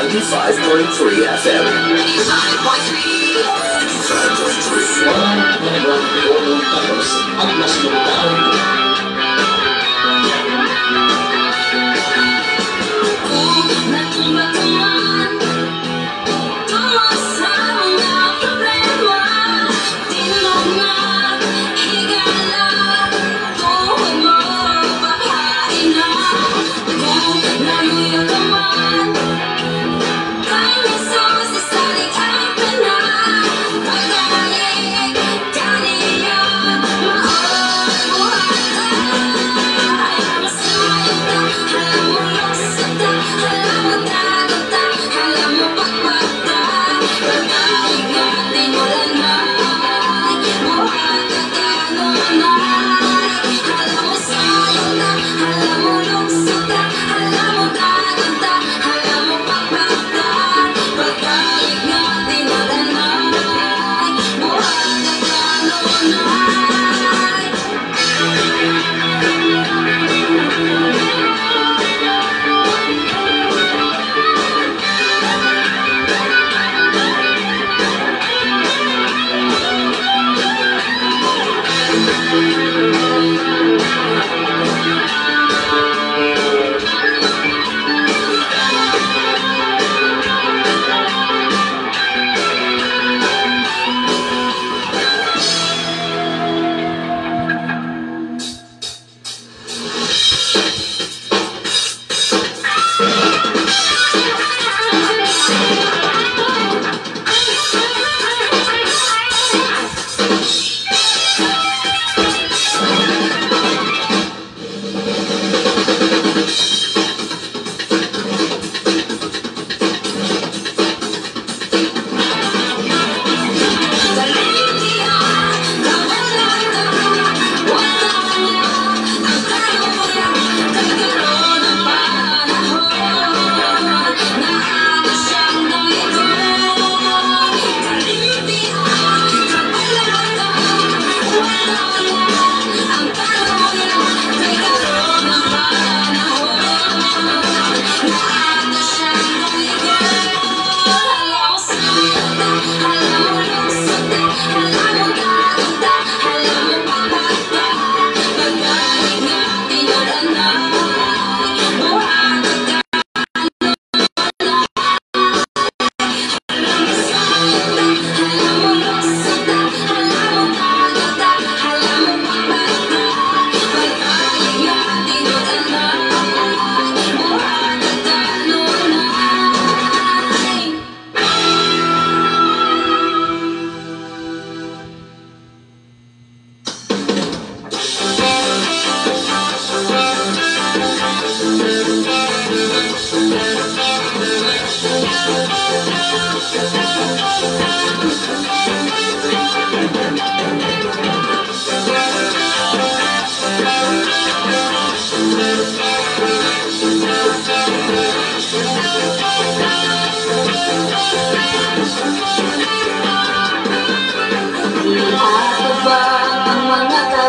95.3 FM. 95.3. At mas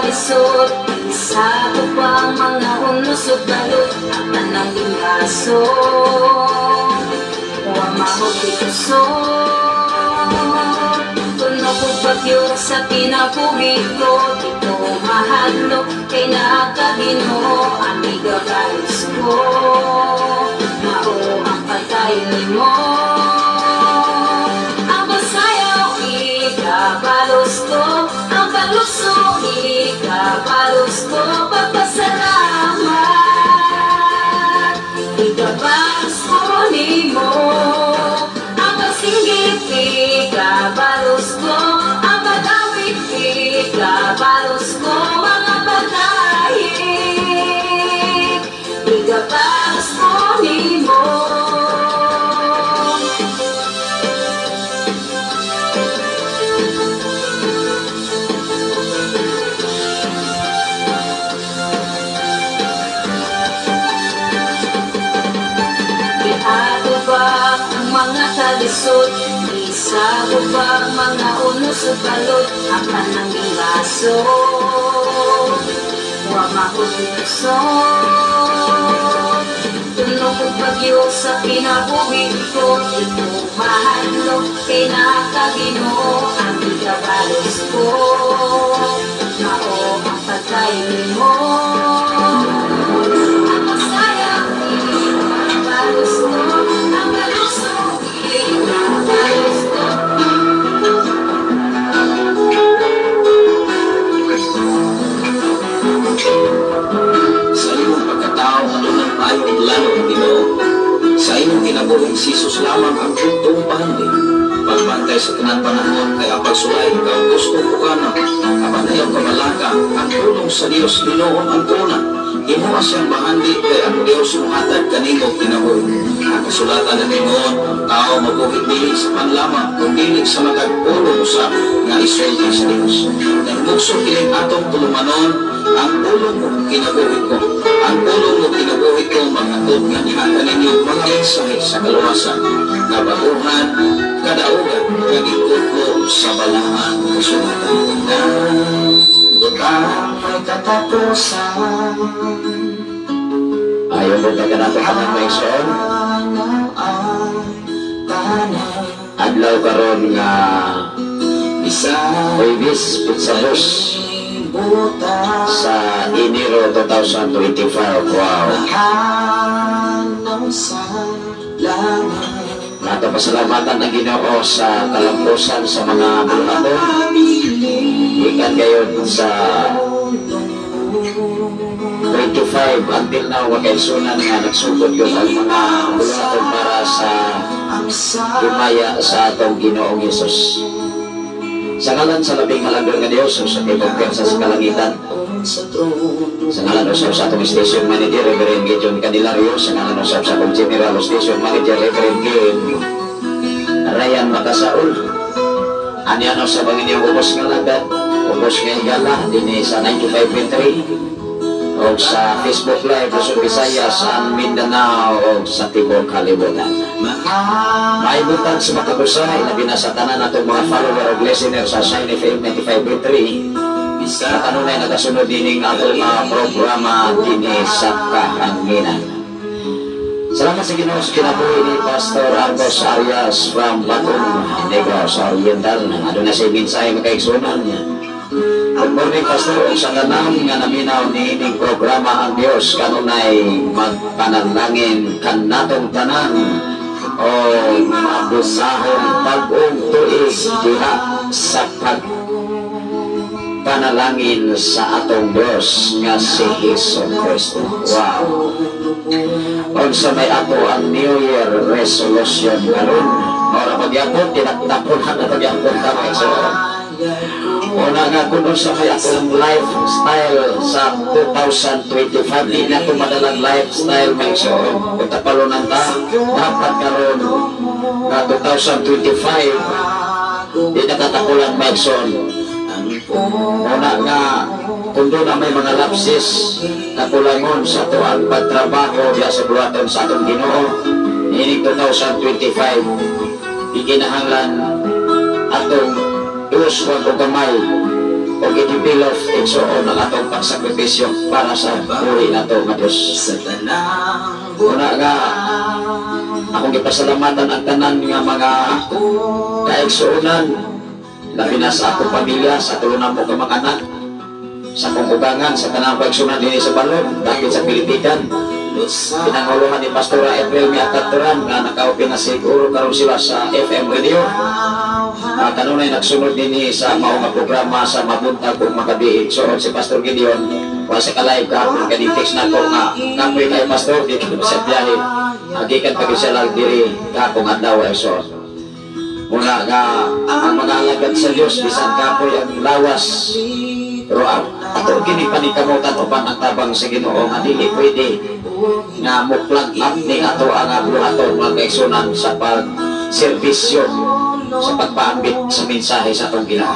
isot, isa ko pa mga unusog balot at tanang lihaso huwag mahubitusot tunog ko bagyo sa pinapugit ko dito mahalo kay nakagino amiga kalos ko mao ang patay ni mo ang basayaw ikabalos ko ang baluso ikabalos ko pagpasalamat ikabalos ko ni mo ang pagsinggit ikabalos ko ang pag-awit ikabalos ko mga pagdahig ikabalos ko ni mo. Talisod, isa ko ba mga unos o balot ang kanang ilaso huwag makutusot tunog ko bagyo sa pinabuhin ko kay nakaginoo ang ikabalos ko. Mao ang pagkain mo. Ang masayang piling ang balos ko. Ang malusong piling ang balos ko. Sa iyong pagkatao, adunay payong lalo ang Ginoo. Sa iyong kinabuhi, si Jesus lamang ang buntong pahandin. Pagbantay sa tanan panahon, kaya pagsulay ikaw gusto ko ka na. Kapanayaw kamalaka, ang tulong sa Diyos, Ginoon ang kuna. Imuha siyang bahandi, kaya ang Diyos muhatag kanimo kinabuhi. Ang kasulatan ng Ginoon, ang tao mabuhit dili sa panlamang, kung dili sa magagpulong sa nga isulti sa Diyos. Nahimugso kining atong tulumanon, ang ulong mo kinabuhi ko. Ang ulong mo kinabuhi ko, maghatod nga nihatan ninyo mga mensahe sa kaluwasan, kabaguhan, kadaugan, nagikot ko sa balahan kasulatan na butang may katapusan. Ayaw mo ka natin pangangmaison. Adlaw karon nga Huwebes, Pitsabos sa Enero 2025. Wow! Natapasalamatan ang Ginoo sa kalampusan sa mga bulaton. Ikan gayon sa 25 until now, makaisunan nga nagsugod yun ang mga bulaton para sa himaya sa atong Ginoong Yesus. Sa ngalan sa labing halagdol nga Diyos, sa pagpagpagsa sa kalangitan, sa ngalan usap sa atong station manager, Reverend Gideon Candelario, sa ngalan usap sa atong general station manager, Reverend Ryan Makasaul, anyano sa Panginoong ubos nga lagad, ubos nga higala, din sa 95.3, o sa Facebook Live, Luzon, Visayas, sa Mindanao, o sa Tibok, Kalibutan. Maibutan sa makabusay, labi na sa tanan natong mga follower o listener sa Shine FM 95.3, na kanunay nagasunod dining atong mga programa dini sa kahanginan. Salamat sa Ginoo sa kinabuhi ni Pastor Argos Arias from Batong, Negros Oriental. Ano na siya minsay makaigsunan niya. Good morning, Pastor. Sa kanang nga naminaw ni ining programa ang Diyos kanunay magpanalangin kanatong tanan o mabusahon pag-ong tuig diha sa pagpanalangin sa atong Diyos nga si Hesus Kristo. Wow! O sa may ato ang New Year resolution karon, ora pagyapon tinatapon na pagyapon ta mga igsoon. Una nga kuno sa may atong lifestyle sa 2025, di na ito madalang lifestyle may igsoon. Kung tapalunan ta, dapat karon na 2025, di nakatakulan may igsoon. Una nga, kung doon na may mga lapses na kulangon sa ito ang pagtrabaho diya sa buhaton sa atong Ginoo, ini 2025, ikinahanglan atong Diyos wag o gamay o ginibilof igsoon ang atong pagsakripisyo para sa buhay na ito nga Diyos. Una nga, akong ipasalamatan ang tanan nga mga kaigsuunan, labi na sa akong pamilya, sa tulunan mo kamakanan, sa kongkugangan, sa tanang paigsuunan din sa balon, dahil sa Pilipikan. Pinanguluhan ni Pastora April Miakaturan na nakaupi na siguro karon sila sa FM Radio. Kanunay nagsunod din sa maong programa sa mabuntag kung makabiig. So si Pastor Gideon, wala sa ka-live kahapon, kanitext na ko nga kapoy kayo Pastor, di ka sa biyahe. Hagikan pag siya lang diri kahapon at daw ay so. Muna nga ang mga alagad sa Diyos, bisan kapoy ang lawas. Pero ato ginipanikamutan upan ang tabang sa Ginoo nga dili pwede nga muklag ni ato ang buhaton mga kaigsunan sa pagserbisyo sa pagpaambit sa mensahe sa atong Ginoo.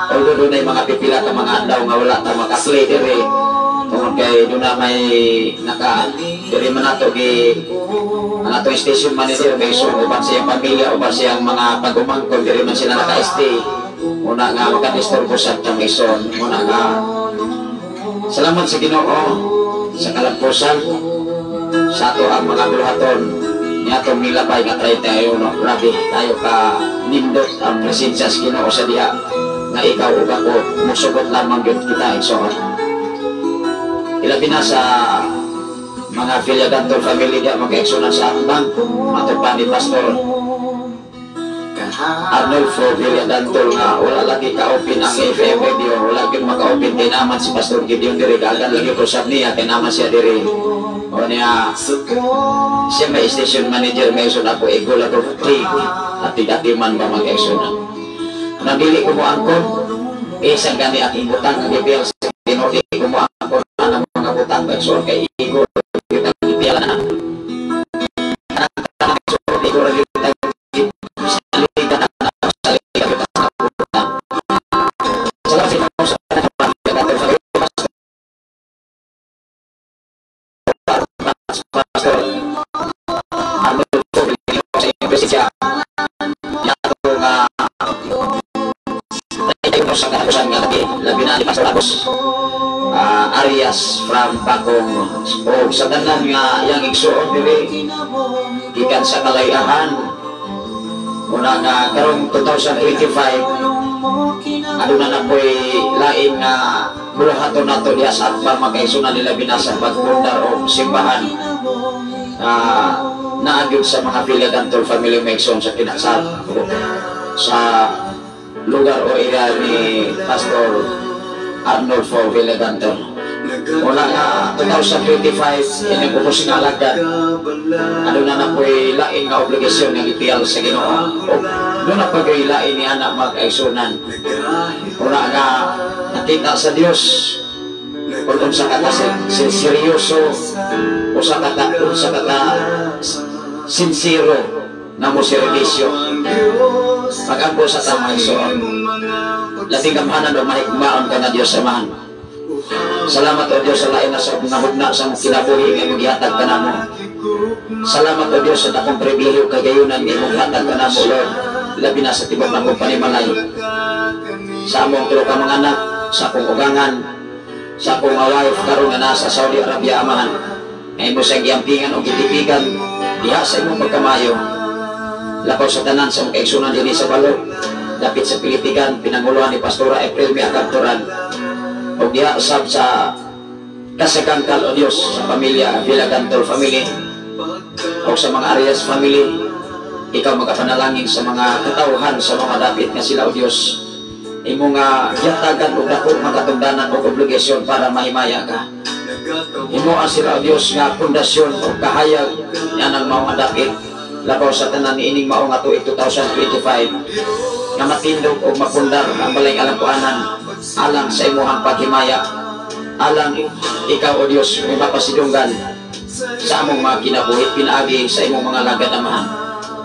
Although doon ay mga pipila ka mga adlaw nga wala ta maka-play dire tungod kay doon na may dire man ato ang atong station manager kay so uban siyang pamilya uban siyang mga pagumangkon dire man sila naka-stay. Muna nga makadisturbo sa atong ison. Muna nga salamat sa Ginoo sa kalampusan sa ato ang mga buhaton Niya itong milabay nga 31, grabe tayo ka nindot ang presensya sa Ginoo sa diha nga ikaw ug ako musugot lamang gyud kita igsoon. Ilabi na sa mga Villagantor family diha mag-eksonan sa Akbang matupad ni Pastor Arnulfo Villagantor nga wala lagi ka-open ang FM radio, wala gyud maka-open kay naman si Pastor Gideon diri gagan lagi ko sab niya kay naman siya diri. O niya siya may station manager may sun ako igol ako TV at tigati man ba mag-eksonan. Nabili ko mo angkon isang gani aking butang ang gipil sa tinodi ko mo angkon ang mga butang ba kay igol kita gipil na igol kita Arias from Bagong o sa tanan nga yang igsuon diri gikan sa kalayahan una nga karong 2025 aduna na po'y lain nga bulahaton nato diha sa Akbang magkaigsunan nila binasa pagpundar o simbahan naagyod sa mga Villagantor family maigsoon sa kinasal sa lugar o area ni Pastor Arnulfo Villagantor. Mula nga 2025 inagpupos nga alagad aduna na po'y lain nga obligasyon nga ipiyal sa Ginoo o doon na pagay lain ni anak mag-aigsunan. Mula nga nakita sa Dios kung sa kata seryoso o sa kata sincero na mo servisyo pag-ampo sa tamang igsoon. Lating kamhanan o mahigmaon ka na Diyos samahan. Salamat o Diyos sa lain na sa nahugna sa kinabuhi nga maghihatag ka na mo. Salamat o Diyos sa takong pribilyo kagayunan nga maghihatag ka na mo Lord. Labi na sa tibok na mong panimalay. Sa among tulo ka mga anak, sa akong ugangan, sa akong wife karon nga nasa Saudi Arabia amahan. Ngayon mo sa giyampingan o gitipigan diha sa imong pagkamayo. Lapaw sa tanan sa mga kaigsunan din sa balot dapit sa Pilipigan pinanguluhan ni Pastora April Miakagturan o diha usab sa kasagangkal o Dios sa pamilya Villagantor family o sa mga Arias family. Ikaw magapanalangin sa mga katawhan sa mga dapit nga sila o Dios imo nga yatagan o dako magatungdanan o obligasyon para mahimaya ka. Imo ang sila o Dios nga pundasyon o kahayag nga ng mga dapit labaw sa tanan ni ining mao nga tuig 2025 nga matindog o mapundar ang balay alampuanan alang sa imuhang paghimaya alang ikaw o Dios may mapasidunggan sa among mga kinabuhi pinaagi sa imong mga lagad amahan.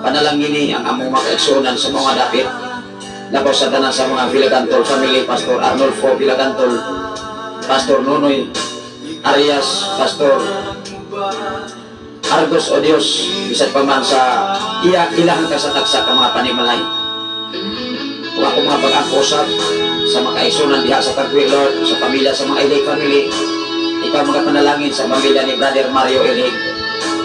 Panalangini ang among mga kaigsunan sa mga dapit labaw sa tanan sa mga Villagantor family, Pastor Arnulfo Villagantor, Pastor Nunoy Arias, Pastor Argos o Dios bisag pa man sa ilang kasataksa ka mga panimalay. Kung ako mga pag-akusap sa mga kaigsunan diha sa Tagwi Lord sa pamilya sa mga Ilig family, ikaw mga panalangin sa pamilya ni Brother Mario Ilig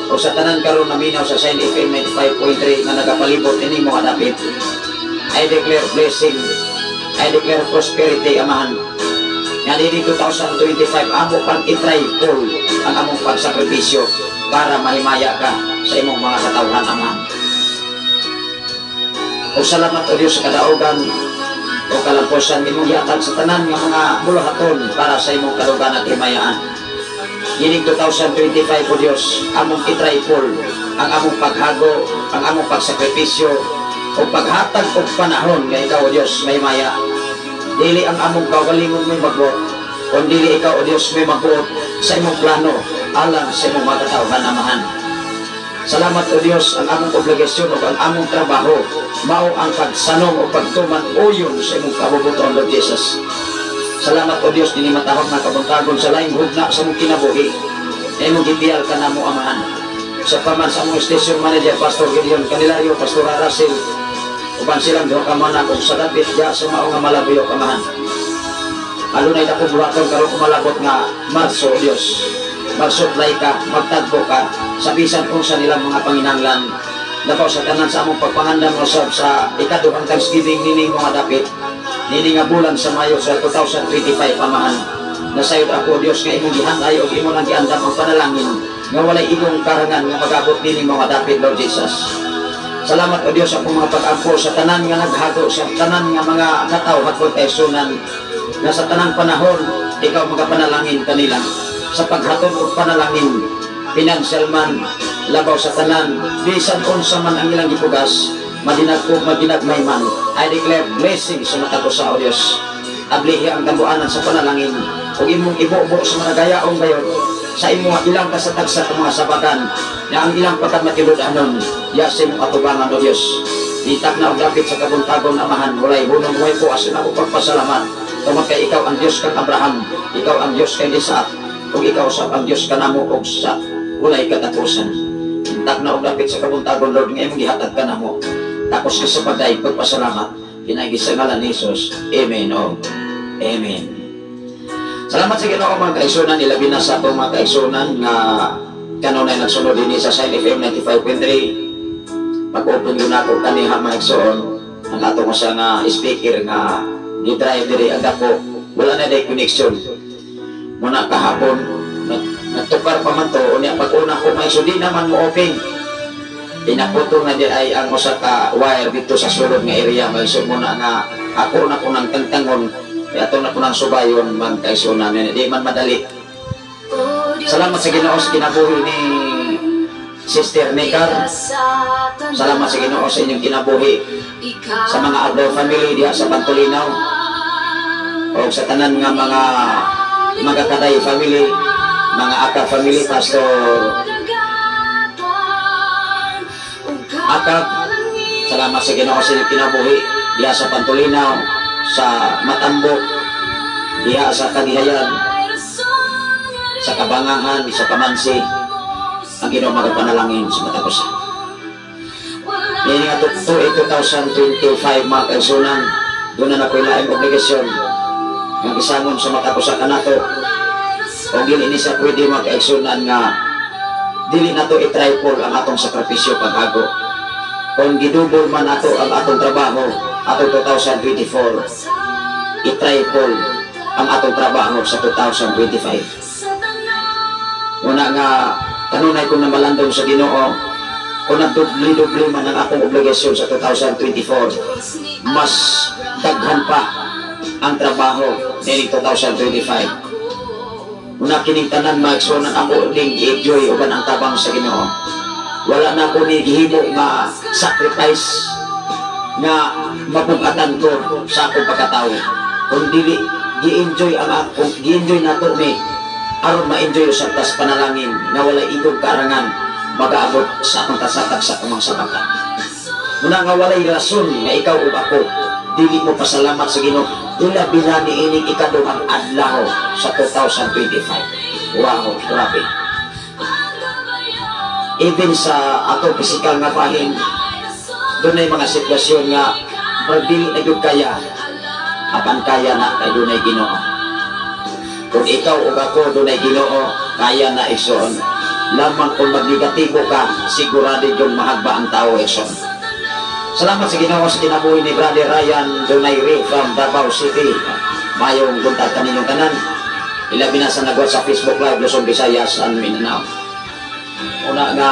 o sa tanan karon naminaw sa Sign FM 95.3 na nagapalibot ini mga dapit. I declare blessing, I declare prosperity amahan. Nga nini 2025 amo pang itry full ang among pagsakripisyo para mahimaya ka sa imong mga katawhan amahan. O salamat o Diyos sa kadaugan o kalamposan imong yatag sa tanan nga mga bulahaton para sa imong kalugan at himayaan. Yining 2025 o Diyos among itry full ang among paghago, ang among pagsakripisyo o paghatag o panahon nga ikaw o Diyos may maya. Dili ang among kaugalingon may magbuot kundi dili ikaw o Diyos may magbuot sa imong plano alang sa imong mga katawhan amahan. Salamat o Diyos ang among obligasyon o ang among trabaho mao ang pagsanong o pagtuman uyon sa imong kabubuton Lord Jesus. Salamat o Diyos dili matahok na kabuntagon sa laing hugna sa mong kinabuhi na imong gibiyal ka namo amahan. Sa paman sa among station manager Pastor Gideon Canilario, Pastor Russell uban silang duha ka man kung sa dapit diha sa mao nga malabuyo amahan. Alunay dako buhaton karon kumalabot nga Marso o Diyos magsuplay ka, magtagpo ka, sa bisan kung sa nilang mga panginanglan. Labaw sa tanan sa among pagpangandam mo sa ikaduhang Thanksgiving nining mga dapit, nining nga bulan sa Mayo sa 2025 pamahan. Nasayod ako Dios nga imong gihanay o imo nang giandam ang panalangin nga walay imong karangan nga magabot nining mga dapit, Lord Jesus. Salamat o Dios sa akong mga pag-ampo sa tanan nga naghago, sa tanan nga mga kataw hatod kay sunan, nga sa tanang panahon ikaw magapanalangin kanila sa paghatod og panalangin, financial man, labaw sa tanan, bisan unsa man ang ilang gipugas, madinagkog madinagmay man. I declare blessing sa matapos sa o Dios. Ablihi ang kambuanan sa panalangin ug imong ibubo sa mga gayaong gayon sa imong ilang kasatag sa mga sabadan na ang ilang pagkamatiludanon yasin mo atubangan o Dios. Itak na og dapit sa kabuntagon amahan, walay hunong way po asin ako pagpasalamat tungod kay ikaw ang Dios kang Abraham, ikaw ang Dios kay Isaac, ug ikaw sa ang Dios kanamo og sa walay katapusan. Itak na og dapit sa kabuntagon, Lord, nga imong gihatag kanamo. Tapos sa pagday pagpasalamat pinagi sa ngalan ni Jesus. Amen o amen. Salamat sa Ginoo mga kaigsunan, ilabi na sa atong mga kaigsunan nga kanunay nagsunod din sa Sign FM 95.3. Pag-open yun ako kaniha mga kaigsuon ang atong sa nga speaker nga ni-drive diri ang dako, wala na day connection. Muna kahapon nagtukar pa man to, unya pag-una ko mga kaigsuon di naman mo open. Inaputo na di ay ang usa ka wire dito sa sulod nga area mga kaigsuon. Muna nga ako na ko nang tangtangon ato na po ng subayon man kaigsunan, di man madali. Salamat sa Ginoo sa kinabuhi ni Sister Nicar. Salamat sa Ginoo sa inyong kinabuhi sa mga Abdo family diha sa Pantolinaw o sa tanan nga mga Kaday family, mga Aka family, Pastor Akag. Salamat sa Ginoo sa inyong kinabuhi diha sa Pantolinaw, sa Matambok, diha sa Kagihayan, sa Kabangahan, sa Kamansi. Ang Ginoo magapanalangin sa matapos. Ini nga 2025 mga kaigsunan, doon na nakoy laing obligasyon ng isangon sa matapos sa kanato. O gini sa pwede mga kaigsunan nga dili nato i-triple ang atong sakripisyo paghago. Kung gidubol man nato ang atong trabaho atong 2024, i-triple ang atong trabaho sa 2025. Una nga kanunay kung namalandong sa Ginoo, kung nagdubli-dubli man ang akong obligasyon sa 2024, mas daghan pa ang trabaho nining 2025. Una kining tanan maigsunan ako ning i-enjoy uban ang tabang sa Ginoo. Wala na ko ni gihimo nga sacrifice nga mapugatan ko sa akong pagkatao. Kung dili gi-enjoy ang akong gi-enjoy nato ni aron ma-enjoy sa tas panalangin na wala igong karangan mag-aabot sa akong tasatag sa akong sabatan. Muna nga walay rason nga ikaw ug ako dili mo pasalamat sa Ginoo, ila binani ining ikaduhang adlaw sa 2025. Wow, grabe. Even sa ato physical nga bahin, doon ay mga sitwasyon nga pagdili na yung kaya, apan kaya na kay doon ay Ginoo. Kung ikaw o ako doon ay Ginoo, kaya na igsoon. Lamang kung mag-negatibo ka, sigurado yung mahagba ang tao igsoon. Salamat sa Ginoo sa kinabuhi ni Brother Ryan Donaire from Davao City. Mayong buntag kaninyong tanan. Ilabi na sa nagwat sa Facebook Live, Luzon, Visayas, and Mindanao. Una nga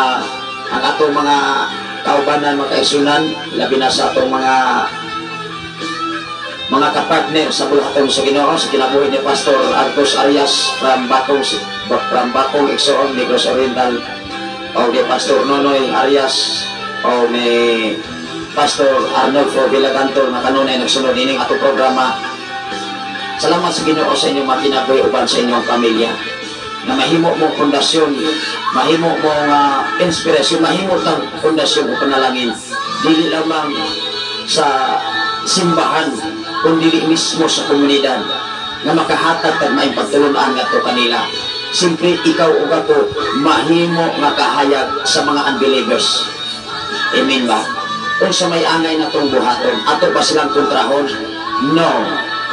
ang atong mga kaubanan, mga kaigsunan, labi na sa atong mga kapartner sa bulaton sa Ginoo, sa kinabuhi ni Pastor Arcos Arias from Bakong Igsoon, Negros Oriental, o ni Pastor Nonoy Arias, o ni Pastor Arnolfo Villagantor na kanunay nagsunod ining atong programa. Salamat sa Ginoo sa inyong mga kinabuhi uban sa inyong pamilya. Na mahimo mo pundasyon, mahimo mo inspirasyon, mahimo tang pundasyon o panalangin, dili lamang sa simbahan, kundi mismo sa komunidad, na makahatag at may pagtulungan nga to kanila. Simple ikaw o ako, mahimo nga kahayag sa mga unbelievers. Amen ba? Kung sa may angay na itong buhaton, ato ba silang kontrahon? No.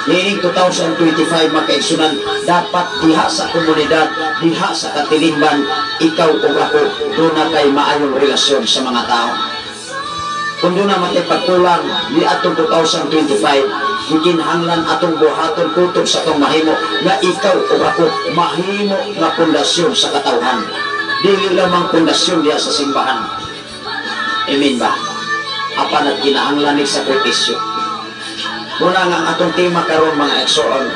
Niing 2025 makaigsunan, dapat diha sa komunidad, diha sa katilingban, ikaw o ako, doon na kay maayong relasyon sa mga tao. Kung doon na matay pagkulang, di atong 2025, gikinhanglan atong buhaton kutob sa itong mahimo, na ikaw o ako, mahimo na pundasyon sa katawhan. Dili lamang pundasyon diya sa simbahan. Amen ba? Apan at kinahanglan ni sakripisyo. Muna nga atong tema karon mga igsoon,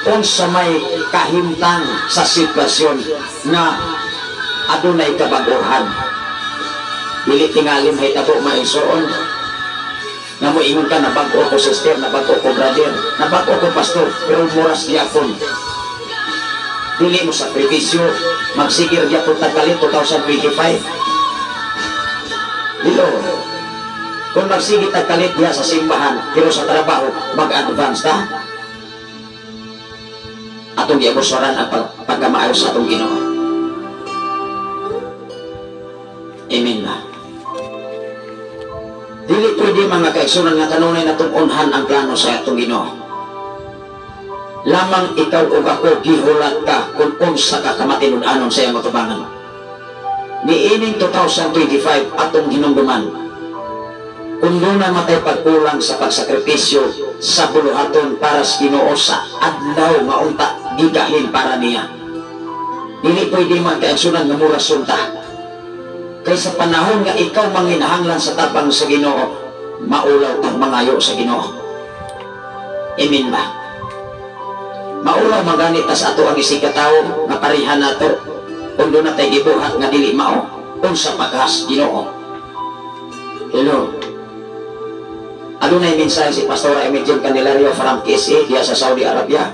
unsa may kahimtang sa sitwasyon na adunay kabag-ohan. Dili tingali mahitabo mga igsoon na mo ingon ka, nabago ko sister, nabago ko brother, nabago ko pastor, pero moras diakon. Dili mo sakripisyo, magsigir diakon tagkalit 2025. Dilo. Kung magsigit tagkalit diya sa simbahan, pero sa trabaho, mag-advance ta. Atong giabusoran ang pagkamaayos sa atong Ginoo. Amen ba? Dili pwede mga kaigsunan nga kanunay natong unhan ang plano sa atong Ginoo. Lamang ikaw o ako gihulat ka kung unsa ka kamatinud-anon sa iyang matubangan. Niining 2025 atong hinumduman, kung doon na matay pagkulang sa pagsakripisyo sa buluhaton para sa Ginoo sa adlaw nga unta gigahin para niya. Dili pwede man kaigsunan nga mura sunta. Kay sa panahon nga ikaw manginahanglan sa tabang sa Ginoo, maulaw kang mangayo sa Ginoo. Amen ba? Maulaw maganit sa ato ang isikataw nga parihan nato kung doon na tayo gibuhat nga dili mao unsa paghas Ginoo. Hello. Adunay mensahe si Pastor Emerging Candelario from KSA diya sa Saudi Arabia.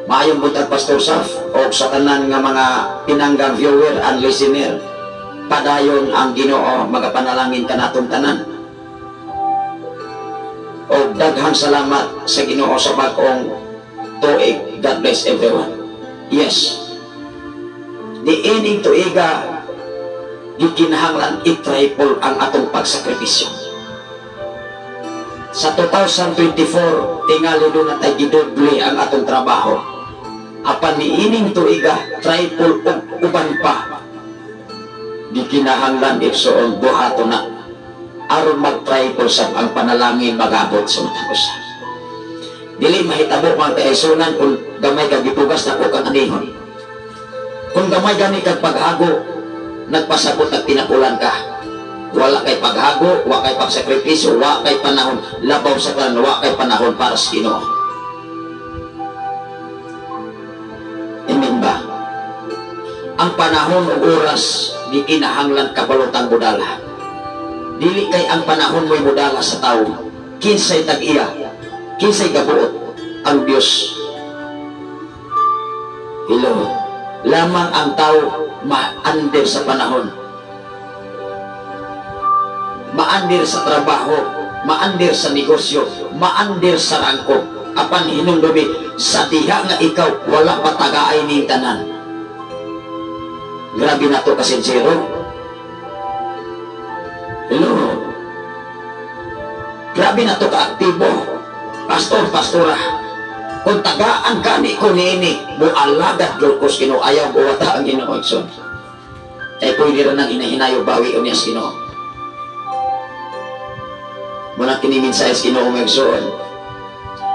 Maayong buntag Pastor Saf o sa tanan nga mga pinanggang viewer and listener. Padayon ang Ginoo, magapanalangin ka natong tanan. O daghang salamat sa Ginoo sa bag-ong tuig. God bless everyone. Yes. Di ining tuiga gikinahanglan i-triple ang atong pagsakripisyo. Sa 2024, tingali doon na tayo gidoble ang atong trabaho. Apan niining tuiga, triple o uban pa. Di kinahanglan ipsoon buhato na. Aron mag-triple sa ang panalangin mag-abot sa matakusa. Dili mahitabo mga kaisunan kung gamay kag gipugas na ko kang anihon. Kung gamay gani kag paghago, nagpasabot at pinapulan ka. Wala kay paghago, wala kay pagsakripisyo, wala kay panahon, labaw sa kanan, wala kay panahon para sa Ginoo. Amen ba? Ang panahon o oras di kinahanglan kabalutang budala. Dili kay ang panahon mo'y budala sa tao. Kinsay tag-iya, kinsay gabuot ang Diyos. Hello. Lamang ang tao ma-under sa panahon. Maandir sa trabaho, maandir sa negosyo, maandir sa rangko. Apan hinumdumi sa diha nga ikaw wala pa tagaay ning tanan. Grabe na to kasinsero. Hello. Grabe na to kaaktibo. Pastor, pastora. Kung tagaan ka ni ko nini, mualagat lukos Ginoo, ayaw buwata ang Ginoo ikson. Ay pwede rin nang hinahinayo bawi o niyas Ginoo. Muna kinimin sa Ginoo magsoon,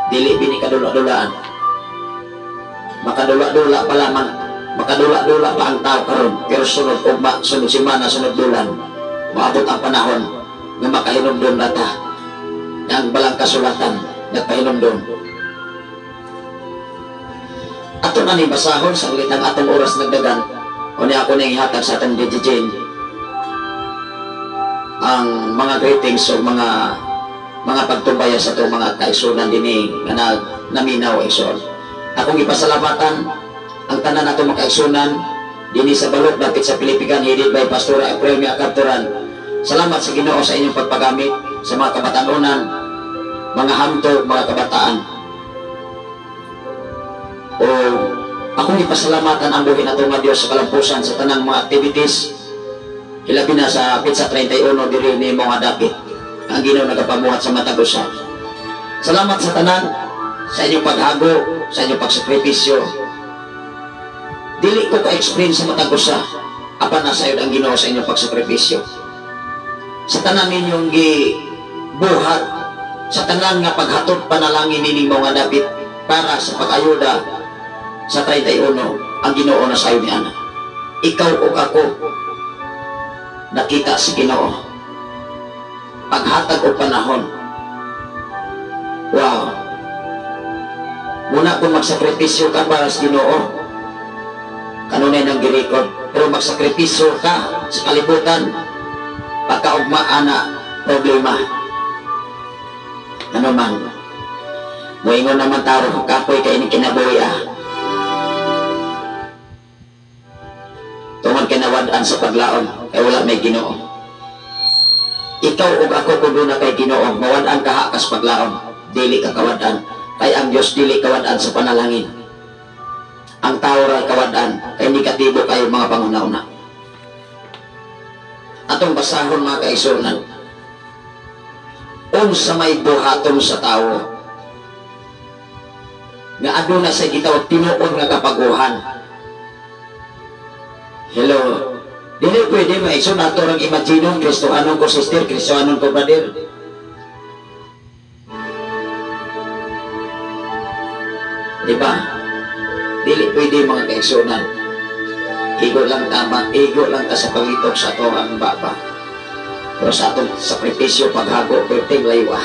dili bini kadula-dulaan. Makadula-dula pa lamang, makadula-dula pa ang tao karon, pero sunod ugma, sunod simana, sunod dulan, maabot ang panahon nga makahinumdum nata. Ang balang kasulatan nagpahinumdum. Ato na ni basahon sa ulit ang atong oras nagdagan, o niya ako nang ihatag sa atong DJ ang mga greetings o mga pagtubaya sa itong mga kaisunan din na naminaw ison. Akong ipasalamatan ang tanan nato mga kaisunan din sa balok dapit sa Pilipigan, headed by Pastor April Miacapturan. Salamat sa Ginoo sa inyong pagpagamit sa mga kabatanunan, mga hamtog, mga kabataan. O akong ipasalamatan ang buhay nato nga Dios sa kalampusan sa tanang mga activities, hilabi na sa Pizza 31 diri ni mga dapit ang Ginoo nagapamuhat sa matagusa. Salamat sa tanan sa inyong paghago, sa inyong pagsakripisyo. Dili ko ka-experience sa matag usa, apan nasayod ang Ginoo sa inyong pagsakripisyo. Sa tanan ninyong gibuhat, sa tanan nga paghatod panalangin ninyo nga David para sa pag-ayuda sa 31, ang Ginoo na sayo ni Ana. Ikaw o ako, nakita si Ginoo. Paghatag o panahon. Wow. Muna kung magsakripisyo ka para sa Ginoo, kanunay ng girecord, pero magsakripisyo ka sa kalibutan, pagkaugmaan na problema. Ano man, moingon naman taro, kapoy kayo ni kinabuhi Tuman kinawadaan sa paglaon, kaya wala may Ginoo. Ikaw o ako kung doon na kay Ginoo, mawadaan ka hakas paglaon, dili ka kawadaan, kay ang Diyos dili kawadaan sa panalangin. Ang tao ray kawadaan, kay negatibo kayo mga pangunauna. Atong basahon mga kaigsunan, sa may buhaton sa tao, nga aduna sa gitawag tinuod nga kapaguhan. Hello, dili pwede maigsoon nato ang imaginon, Kristohanon ko sister, Kristohanon ko brother. Diba? Dili pwede mga kaigsunan. Igo lang tama, igo lang ta sa pangitok sa ato ang baba. Pero sa atong sakripisyo, paghago, perting laywa.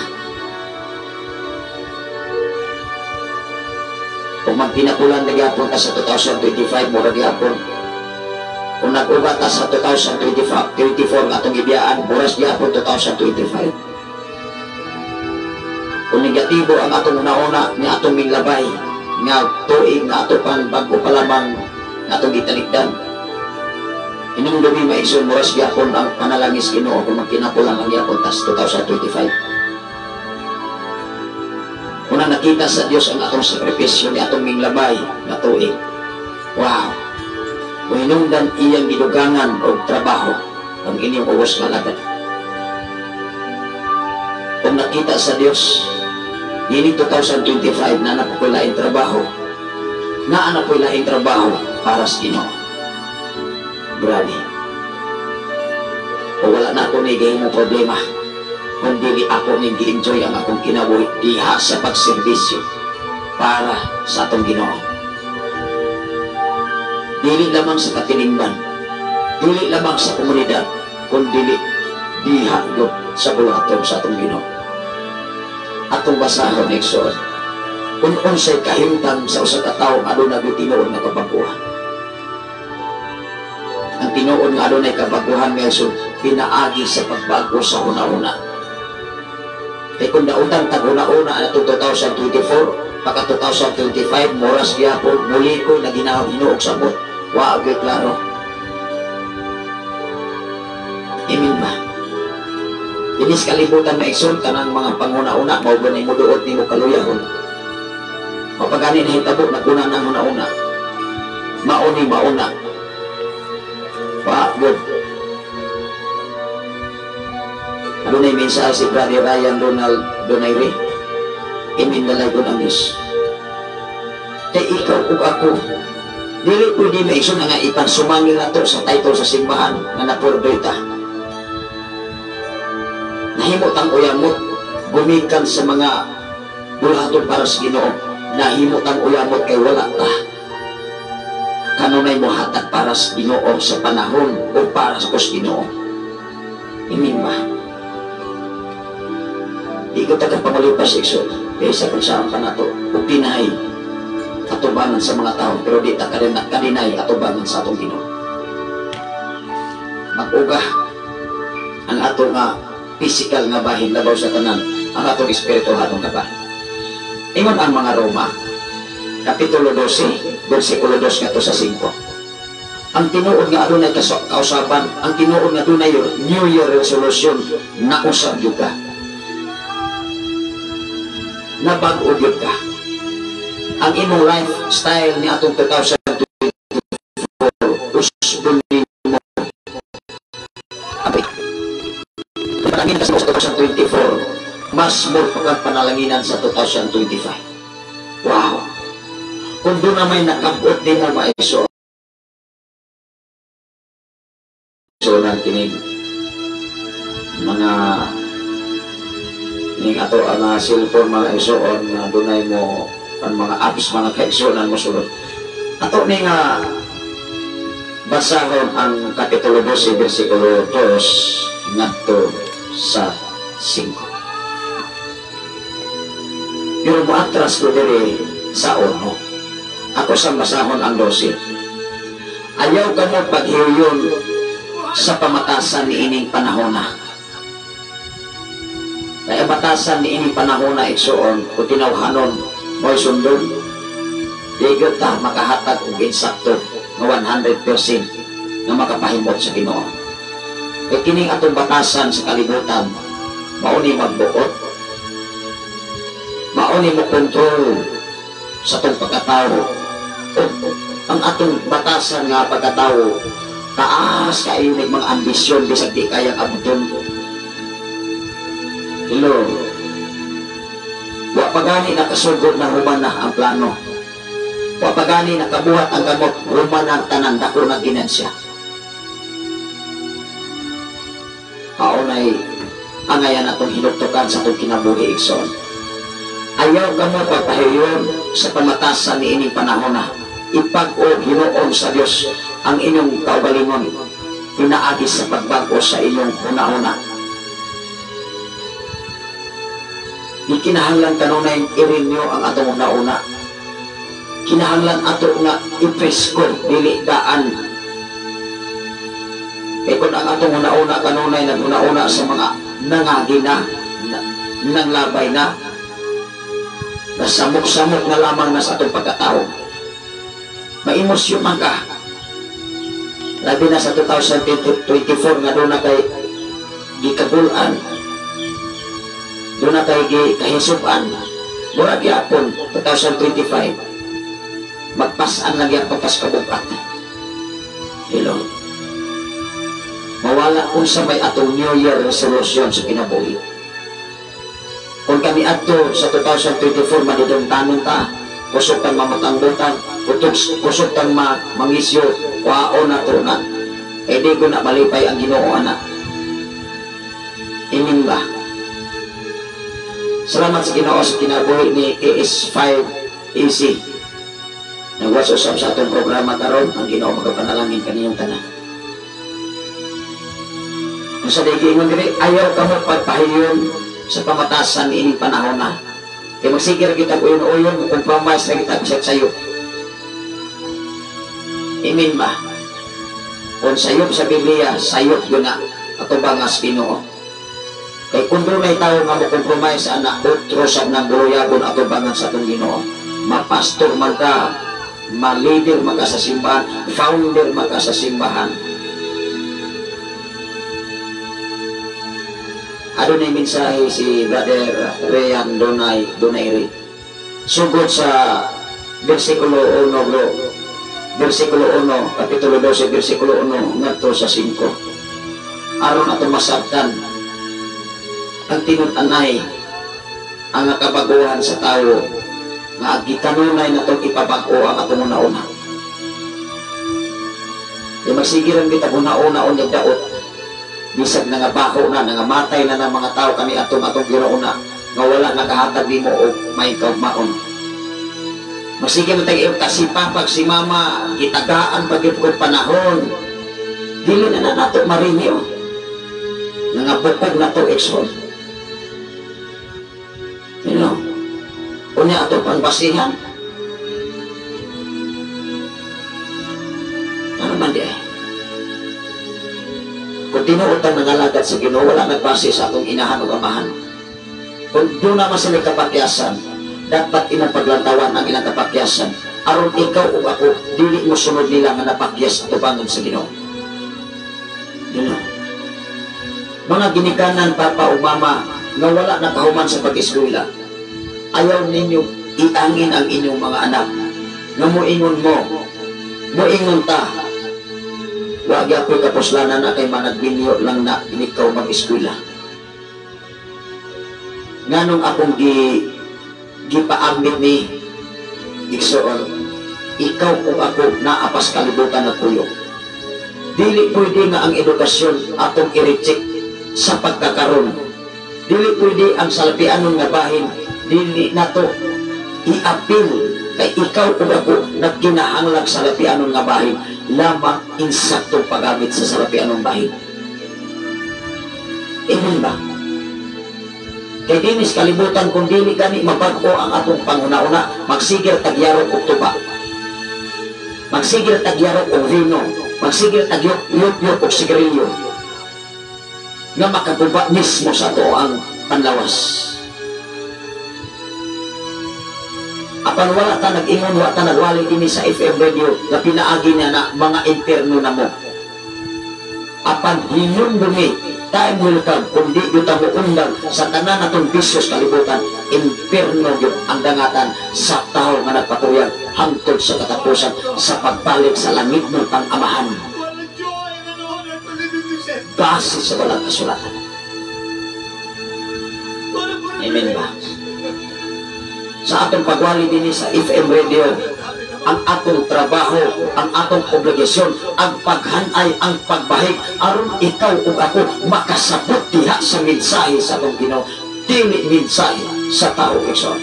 Kung magpinapulan na gyapon ta sa 2025, mura gyapon. Kung nag-ugat ta sa 2024 nga atong ibiyaan, buras gyapon 2025. Kung negatibo ang atong una-una, nga atong minlabay, nga tuig nga atong pang bago palamang nga atong gitalikdan. Inong dumi maison moras gyapon ang panalangis Ginoo kung magkinapulan ang gyapon tas 2025. Una nakita sa Dios ang atong sakripisyo ni atong minglabay nga tuig. Wow. Kung inungdan iyang gidugangan o trabaho ang inyong uwas nga lagad. Kung nakita sa Dios ini 2025 na napapulaing trabaho, na napapulaing trabaho para sa Ginoo. Grabe. O wala na ako nigay mo problema kung dili ako nag-enjoy ang akong kinabuhi diha sa pagserbisyo para sa atong Ginoo. Dili lamang sa katilingban, dili lamang sa komunidad, kung dili diha yun sa buhaton sa atong Ginoo. Atong basahon Exod, kung unsay kahimtang sa usa ka tawo aduna gitinuod nga kabaguhan. Ang tinuod nga adunay kabaguhan nga Exod, pinaagi sa pagbago sa una-una. Kaya kung nautang tag-una-una na 2024, pagka 2025, moras gyapon, muli ko na ginahinuog sa bot. Wow, okay, klaro. Amen ba? Inis kalibutan na Exod, kanang mga panguna-una, maugan mo doon ni mo kaluyahon. Mapagani na hitabo, naguna na una-una. Mauni, mauna. Wow, good. Adunay mensahe si Brother Ryan Donald Donaire. Iminalay ko ng Diyos. Kaya ikaw o ako, dili pwede na iso na nga ipansumangil na to sa title sa simbahan na napurdoy ta. Nahimot ang uyamot, gumikan sa mga bulaton para sa Ginoo. Nahimot ang uyamot kay wala ta. Kanunay mo hatag para sa Ginoo sa panahon o para sa Ginoo. Amen ba? Di ko taga pamalipas Exod, kaysa kung saan pa na to, upinahay, atubangan sa mga tao, pero di ta kadinay atubangan sa atong Ginoo. Mag-uga ang ato nga physical nga bahin labaw sa tanan, ang atong espirituhanong nga bahin. Ingon ang mga Roma, Kapitulo 12, versikulo 2 nga to sa 5. Ang tinuod nga adunay kausaban, ang tinuod nga adunay New Year resolution na usab gyud ka. Nabag-o gyud ka. Ang imong lifestyle ni atong 2024 usbon nimo. Abi. Panalangin ka sa 2024, mas more pa kang panalanginan sa 2025. Wow! Kung doon na may nakabot din mo maiso, so lang kinig mga ning ato ang cellphone mga isoon na dunay mo ang mga apps mga kaigsunan mo sulod ato ni nga basahon ang kapitulo 12 versikulo 2 ngadto sa 5. Pero moatras ko diri sa 1. Ako sa basahon ang 12. Ayaw ka mo paghiyon sa pamatasan ni ining panahon na. Kaya batasan ni ining panahon na igsuon o tinawhanon mo'y sundon. Digot ta makahatag og insakto nga 100% nga makapahimot sa Ginoo. Kaya kining atong batasan sa kalibutan, mauni magbuot, mauni mo kontrol sa atong pagkatao. Ang atong batasan nga pagkatao, taas kayo ng mga ambisyon bisag di kayang abuton. Hello. Wa pagani nakasugod na human na ang plano. Wa pagani nakabuhat ang gamot human na tanan dako na ginansya. Paunay angayan atong hinuktukan sa atong kinabuhi igsoon. Ayaw ka mo pagpahiyon sa pamatasan ni ining panahon na. Ipag-o Hinoon sa Dios ang inyong kaugalingon, pinaagis sa pagbago sa inyong una-una. Di kinahanglan kanunay i-renew ang atong una-una. Kinahanglan ato nga i-presko, dili daan. E kung ang atong una-una kanunay nag-una-una sa mga nangagi na, nanglabay na, nasamok-samok na lamang na sa atong pagkatao. Maemosyon man ka. Labi na sa 2024 nga doon na kay gikagulan, doon na kay gikahisupan. Murag yapon 2025 magpasan lang yung pagpaskabukat. Hello. Mawala kung sa may atong New Year resolution sa kinabuhi. Kung kami ato sa 2024 madidumtanon ta, kusog kang mamatangbutan, kusog kang mangisyo, wao na to na. Eh di ko na malipay ang Ginoo anak. Ining ba? Salamat sa Ginoo sa kinabuhi ni KS5AC. Nagwas usap sa atong programa karon ang Ginoo magapanalangin kaniyong tanan. Kung sa digingon diri, ayaw ka mo pagpahiyon sa pamatasan ni ining panahon na. Kaya magsigir kita uyon-uyon, compromise na kita bisag sayo. Amen ba? Kung sayop sa Biblia, sayop yun na atubangas Ginoo. Kay kung doon may tao nga mo compromise anak, utrosab ng buruyagon atubangan sa itong Ginoo. Mapastor man ka, ma-leader man ka sa simbahan, founder man ka sa simbahan. Ano na yung mensahe si Brother Ryan Donaire sugod sa versikulo 1 bro, versikulo 1 kapitulo 12 versikulo 1 ngadto sa 5 aron ato masabtan ang tinut-anay ang kabaguhan sa tao nga gitanunay na itong ipabago ang atong una-una. E magsigiran kita una-una o daot bisag na nga baho na, nga matay na ng mga tao kami atong ginauna nga wala nakahatag ni mo o may kaugmaon. Masige mo tayo si papa, si mama, kitagaan pagkipod panahon. Dili na nato marinyo. Nga bukog na to exhod. You know? Unya ato pangbasihan. Ano man di ay? Kung tinuotang nangalagad sa Ginoo, wala nagbase sa atong inahan o amahan. Kung doon naman sila kapakyasan, dapat inang paglantawan ang ilang kapakyasan. Aron ikaw o ako, dili mo sunod nila nga napakyas at tubangan sa Ginoo. You know? Mga ginikanan, papa o mama, nga wala nakahuman sa pag-eskwela, ayaw ninyo iangin ang inyong mga anak. Nga muingon mo, muingon ta, wag ako'y kapuslanan na kay managbinyo lang na inikaw mag-eskwela. Nganong akong gipaambit ni Igsoon, ikaw o ako naapas kalibutan na puyo. Dili pwede nga ang edukasyon atong i-reject sa pagkakaroon. Dili pwede ang salapianon nga bahin, dili nato i-apil kay ikaw o ako nagkinahanglang salapianon nga bahin lamang insaktong paggamit sa salapianon bahin. Amen ba? Kay dinis kalibutan kung dili gani mabag-o ang atong panguna-una, magsigir tagyarok og tuba, magsigir tagyarok og vino, magsigir tagyok-yok og sigarilyo nga makaguba mismo sa ato ang panlawas. Apan wala ta nag-ingon, wala ta nagwali din sa FM radio na pinaagi niya na mga impierno na mo. Apan hinundumi, time will come, kung di yun mo undang sa tanan natong bisyos kalibutan, impierno yun ang dangatan sa tao nga nagpatuyag hangtod sa katapusan sa pagbalik sa langit ng pang-amahan. Base sa walang kasulatan. Amen ba? Sa atong pagwali din sa FM radio, ang atong trabaho, ang atong obligasyon, ang paghanay, ang pagbahig, aron ikaw o ako makasabot diha sa mensahe sa atong Ginoo, dili mensahe sa tao igsoon.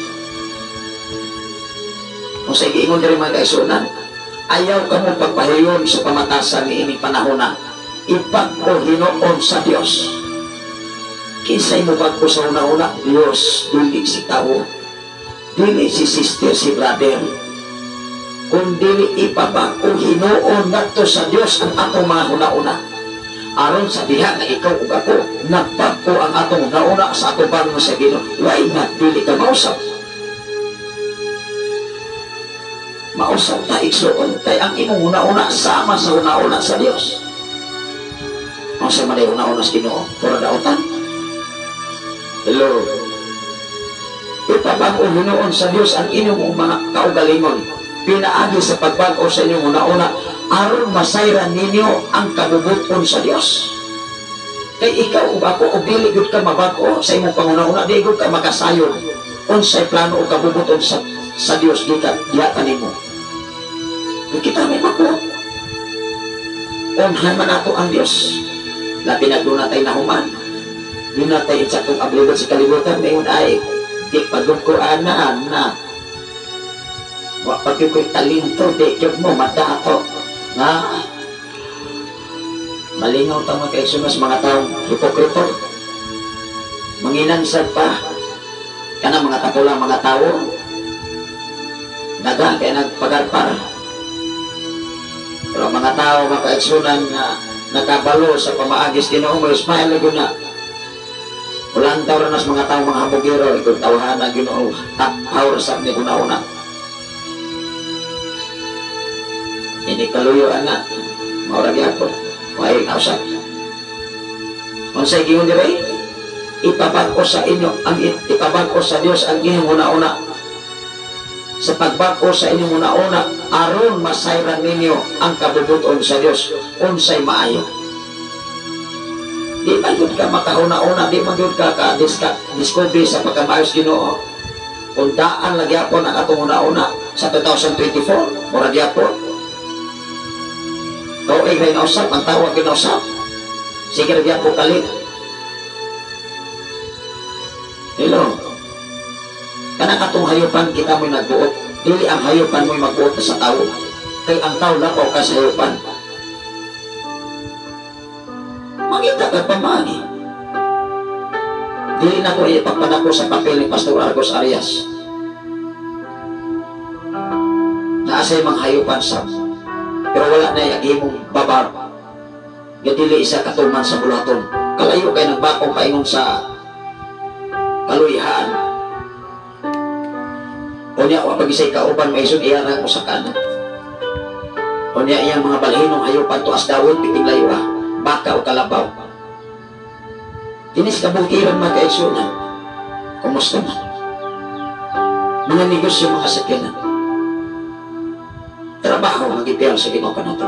Kung sa iingon diri mga kaigsuonan, ayaw ka mo pagpahiyon sa pamatasan ni ining panahon na ipag-o Hinoon sa Dios. Kinsay mo pag-o sa una-una, Dios, dili si tao, dili si sister, si brother, kung dili ipabag-o Hinoon nato sa Dios ang atong mga una-una. Aron sa diha nga ikaw ug ako nagpag-o ang atong una-una sa atong bangon sa Ginoo, why not dili ka mausap? Mausap ta igsoon kay ang imong una-una sama sa una-una sa Dios. Ang sa manay una-una sa Ginoo, pura daotan. Hello. Ipabag-o Hinoon sa Dios ang inyong mga kaugalingon. Pinaagi sa pagbago sa inyong una-una aron masayran ninyo ang kabubuton sa Dios. Kay ikaw o ako o dili gud ka mabago sa imong panguna-una, di gud ka makasayon unsay plano o kabubuton sa Dios diha kanimo. Kung kita may makuha, unhan man nato ang Dios. Labi na doon natin nahuman, doon natin insakong ablibat sa kalibutan, ngayon ay di pagkukuan na wapag ko'y talento, di yun mo, madato. Nga, malingaw tang mga kaigsunas, mga taong hipokrito. Manginansag pa, kanang mga kapulang mga tao, naga, kaya nagpagarpar. Pero mga tao, mga kaigsunan na nakabalo sa pamaagis Ginoo mo, smile ko na. Ulang taon na mga tao, mga hamugiro, ikong tawahan na Ginoo, top power sa ni una-una. Hindi kaluyo anak, maurag yapon, may kausap. Kung sa ikingon dire, ipabag-o sa inyo, ipabag-o sa Dios ang inyong una-una. Sa pagbago sa inyong una-una, aron masayran ninyo ang kabubuton sa Dios, unsay maayo. Di man yun ka makahuna-una, di man yun ka ka-discovery sa pagkamayos Ginoo. Kung daan lagi yapon ang atong una-una sa 2024, maurag yapon. Kau ay ginausap, ang tawag ginausap. Sige rin po kalit. Hello. Kanang atong hayupan kita mo'y nagbuot. Dili ang hayupan mo'y magbuot sa tao. Kay ang tao lapaw ka sa hayupan. Mangita ka pamani. Dili na ko ipagpanako sa papel ni Pastor Argos Arias. Naasay mang hayupan sa pero wala na yung imong babar. Gadili isa katuman sa bulaton. Kalayo kayo nagbakong paingon sa kaluyahan. O niya, o pag-isay kauban, may isun iyarang mo sa kanan. O niya, iyang mga balhinong hayupan to as dawon, piting layo baka o kalabaw. Tinis kabungkiran mga kaigsunan. Kumusta na? Mga negosyo, mga sakyanan. Trabaho magipiyal sa Ginoo kanato.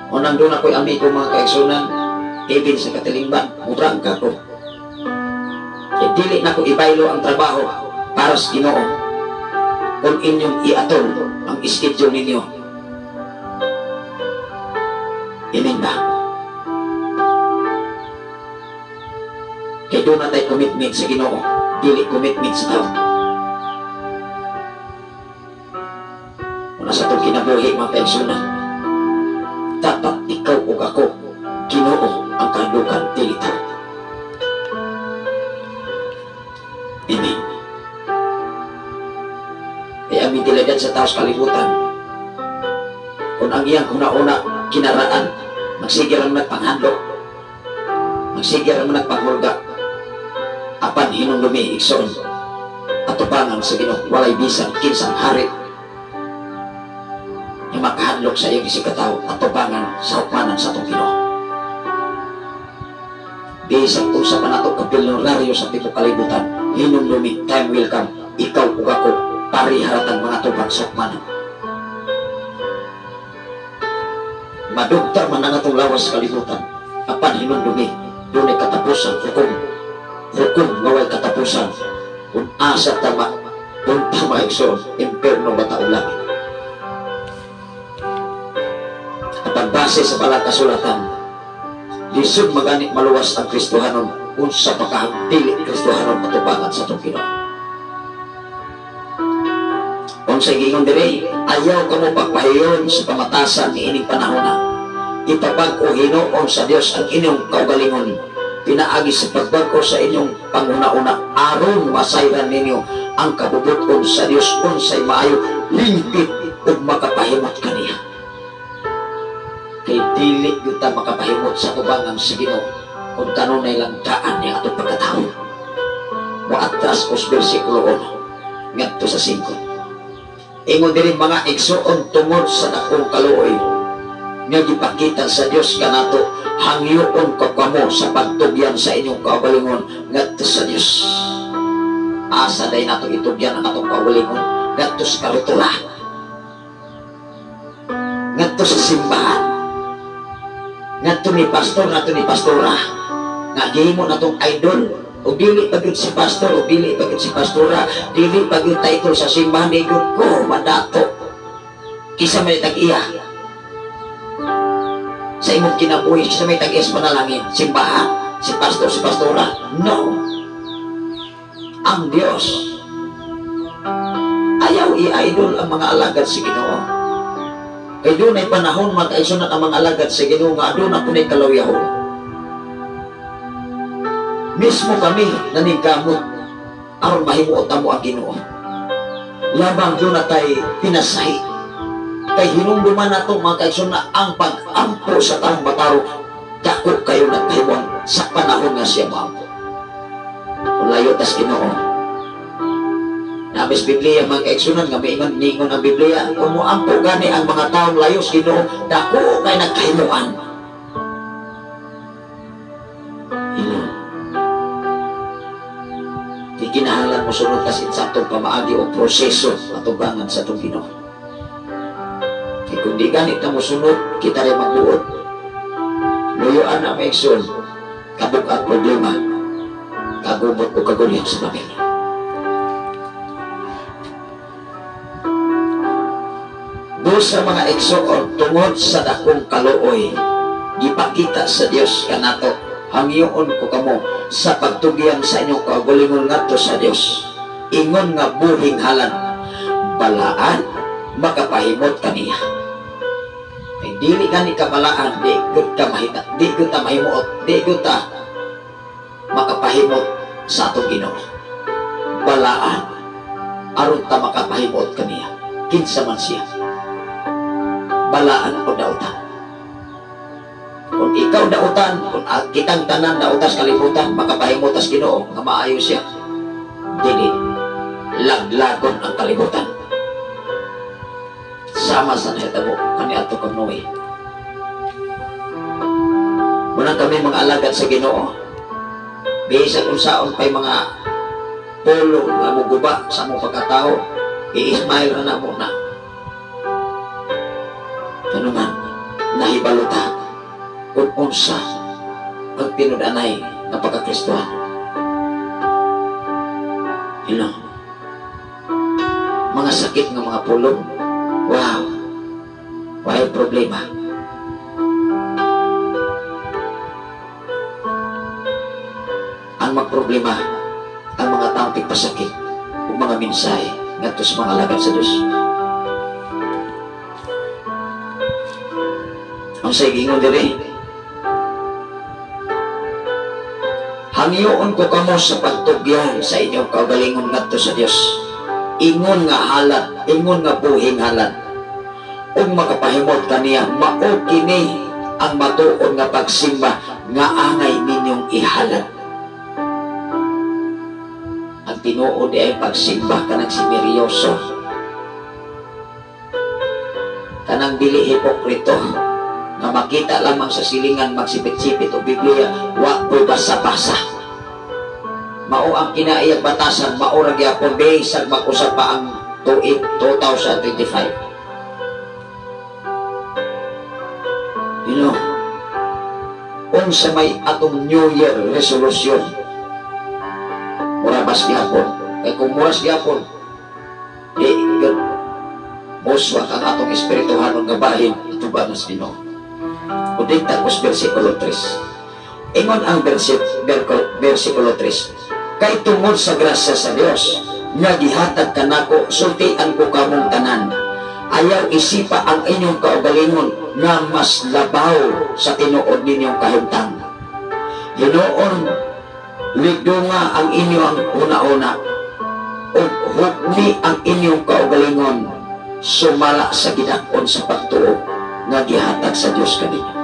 O nandun ako'y amigo mga kaigsunan, even sa katilingban, mudrang ka ko. Kaya dili na ko ibaylo ang trabaho para sa Ginoo. kung inyong iatol ang schedule ninyo. Ining ba? Kaya doon na tayo commitment sa Ginoo, dili commitment sa tao. Muna sa itong kinabuhi, mga kaigsunan, dapat ikaw o ako, Ginoo ang kahandugan, dili tao. Amen. Kaya amin tilagan sa taos kalibutan, kung ang iyang una-una kinaraan, magsigil ang nagpanghandok, magsigil ang nagpanghulga, apan hinumdumi igsoon, atubangan sa Ginoo, walay bisan kinsang hari yung makahadlok sa iyong isikataw, atubangan sa hukmanan sa itong Ginoo. Bisan kung sa panatong kapilyonaryo sa pitong kalibutan, hinumdumi, time will come, ikaw o ako, pariharatan mga tubang sa hukmanan. Madugta man ang atong lawas sa kalibutan, apan hinumdumi, doon ay katapusan, hukom ngaway katapusan, kung asa tama, kung tama ikso, imperno bataong langit. Apan base sa palang kasulatan, lisod maganit maluwas ang Kristohanon, kung sa pagkahagpili Kristohanon patubangan sa itong Ginoo. Kung sa gingon dire, ayaw ka mo pagpahiyon sa pamatasan ni ining panahon na. Ipabag-o Hinoon sa Dios ang inyong kaugalingon. Pinaagi sa pagbago sa inyong panguna-una, aron masayran ninyo ang kabubuton sa Dios unsay maayo, lingpit ug makapahimot kaniya. Kay dili gyud ta makapahimot sa tubangan sa Ginoo kung kanunay lang daan ni atong pagkatao. Moatras os bersikulo 1 ngadto sa 5. Ingon diri mga igsoon tungod sa dakong kaluoy nga gipakita sa Dios kanato, hangyoon ko kamo sa pagtugyan sa inyong kaugalingon ngadto sa Dios. Asa day nato itugyan ang atong kaugalingon ngadto sa karutula, ngadto sa simbahan, ngadto ni pastor, ngadto ni pastora, nga gihimo natong idol. O dili pagod si pastor, o dili pagod si pastora, dili pagod title sa simbahan, di ko madato kisa may tag-iya sa imong kinabuhi, kisa may tag-iya sa panalangin, simbahan, si pastor, si pastora. No, ang Dios ayaw i-idol ang mga alagad sa Ginoo. Kaya doon ay panahon mag-aisunat ang mga alagad sa Ginoo nga doon ako na'y kalawiyahon. Mismo kami naningkamot aron mahimuot mo ang Ginoo. Labang doon na tayo pinasahi. Kay hinumduman na ito mga kaigsoon ang pag-ampo sa taong bataro, dako kayo nagpahimuan sa panahon nga siya maampo. Kung layo tas Ginoo. Nabis Biblia mga kaigsunan nga maingon ang Biblia, kung muampo gani ang mga taong layo sa Ginoo, dako kayo nagpahimuan. Kinahanglan mo sunod kasi sa itong pamaagi o proseso patubangan sa itong Ginoo. Kaya kung di ganit na mo sunod, kita rin magbuot. Luyuan na may iksun, kabuk at problema, kagumot o kaguliyang sa pamilya. Doon sa mga iksun tungod sa dakong kaluoy, gipakita sa Dios kanato, hangyoon ko kamo sa pagtugyan sa inyong kaugalingon ngadto sa Dios. Ingon nga buhing halan, balaan makapahimot kaniya. Ay dili gani ka balaan, di gud ka mahita, di gud ta mahimuot, di gud ta makapahimot sa atong Ginoo. Balaan aron ta makapahimot kaniya. Kinsa man siya, balaan o dautan. Kung ikaw dautan, kung kitang tanan dautas kalibutan, makapahimutas Ginoo nga maayo siya, dili laglagon ang kalibutan. Sama sa nahitabo kani ato kang Noe. Muna kami mga alagad sa Ginoo, bisan kung saon pa'y mga polo nga muguba sa mong pagkatao, i-Ismail na muna. Ano man, nahibaluta kung unsa ang pinudanay na pagkakristuhan. Mga sakit ng mga pulong. Wow, may problema. Ang magproblema ang mga taong tigpasakit o mga mensahe ngadto sa mga alagad sa Dios. Ang sa gingon diri, hangyoon ko kamo sa pagtugyan sa inyong kaugalingon ngadto sa Dios. Ingon nga halad, ingon nga buhing halad. Ug makapahimot kaniya, mao kini ang matuod nga pagsimba nga angay ninyong ihalad. Ang tinuod ay pagsimba kanang simeryoso, kanang dili hipokrito, nga makita lamang sa silingan magsipit-sipit o Biblia, wa ko'y basa-basa. Mao ang kinaiyag batasan, mao ra gyapon bisag mag-usap pa ang tuig 2025. You know, unsa may atong New Year resolution, mura bas gyapon. Kay kung muras gyapon, yun, muswak ang atong espirituhanon nga bahin ito ba nas Ginoo. Uding tapos versikulo 3. Ingon ang versikulo 3. Kay tungod sa grasya sa Dios, nga gihatag kanako, sultian ko kamong tanan. Ayaw isipa ang inyong kaugalingon nga mas labaw sa tinuod ninyong kahimtang. Hinoon, ligdunga ang inyong una-una, o hukmi ang inyong kaugalingon, sumala sa gidakon sa pagtuo nga gihatag sa Dios kaninyo.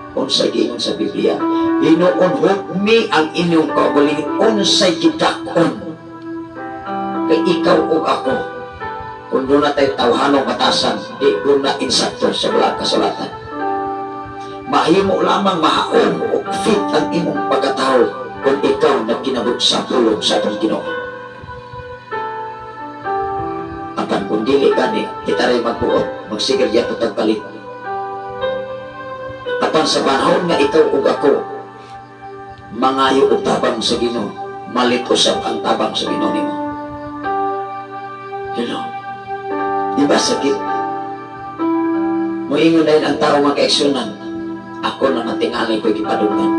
Unsay giingon sa Biblia, hinoon hukmi ang inyong kaugalingon, unsay gidakon. Kay ikaw o ako, kung doon na tayo tawhanong batasan, di doon na insakto sa walang kasulatan. Mahimo lamang mahaon o fit ang imong pagkatao kung ikaw nagkinabot sa pulong sa atong Ginoo. Apan kung dili gani, kita rin magbuot, magsigil yato tagpalit. Apan sa panahon nga ikaw o ako, mangayo o tabang sa Ginoo, malit-usap ang tabang sa Ginoo nimo. You know, diba sakit? Moingon dahil ang tao magkaiksunan, ako na matingalay ko'y gipadungan.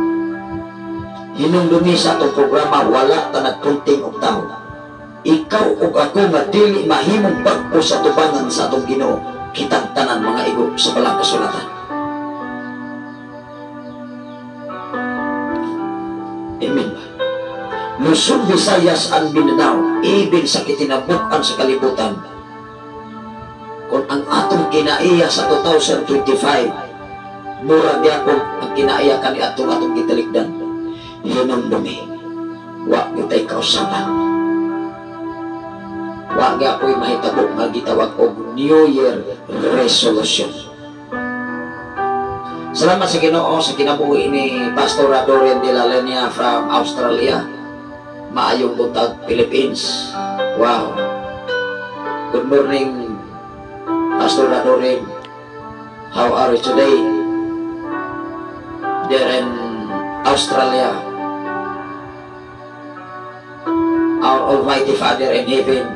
Hinumdumi sa itong programa, wala ta nagkunting og tao. Ikaw o ako nga dili mahimong bagpo sa tubangan sa atong Ginoo, kitang tanan mga igo sa balang kasulatan. Amen ba? Luzon, Visayas, and Mindanao, even sa kitinabukan sa kalibutan, kung ang atong kinaiya sa 2025, mura gyapon ang kinaiya kani atong gitalikdan, hinumdumi, wa kitay kausaban, wa gyapoy mahitabo nga gitawag og New Year resolution. Salamat sa Ginoo sa kinabuhi ni Pastor Dorian de la Lenia from Australia. Maayong buntag Philippines. Wow. Good morning, Pastor Dorian. How are you today? There in Australia. Our Almighty Father in heaven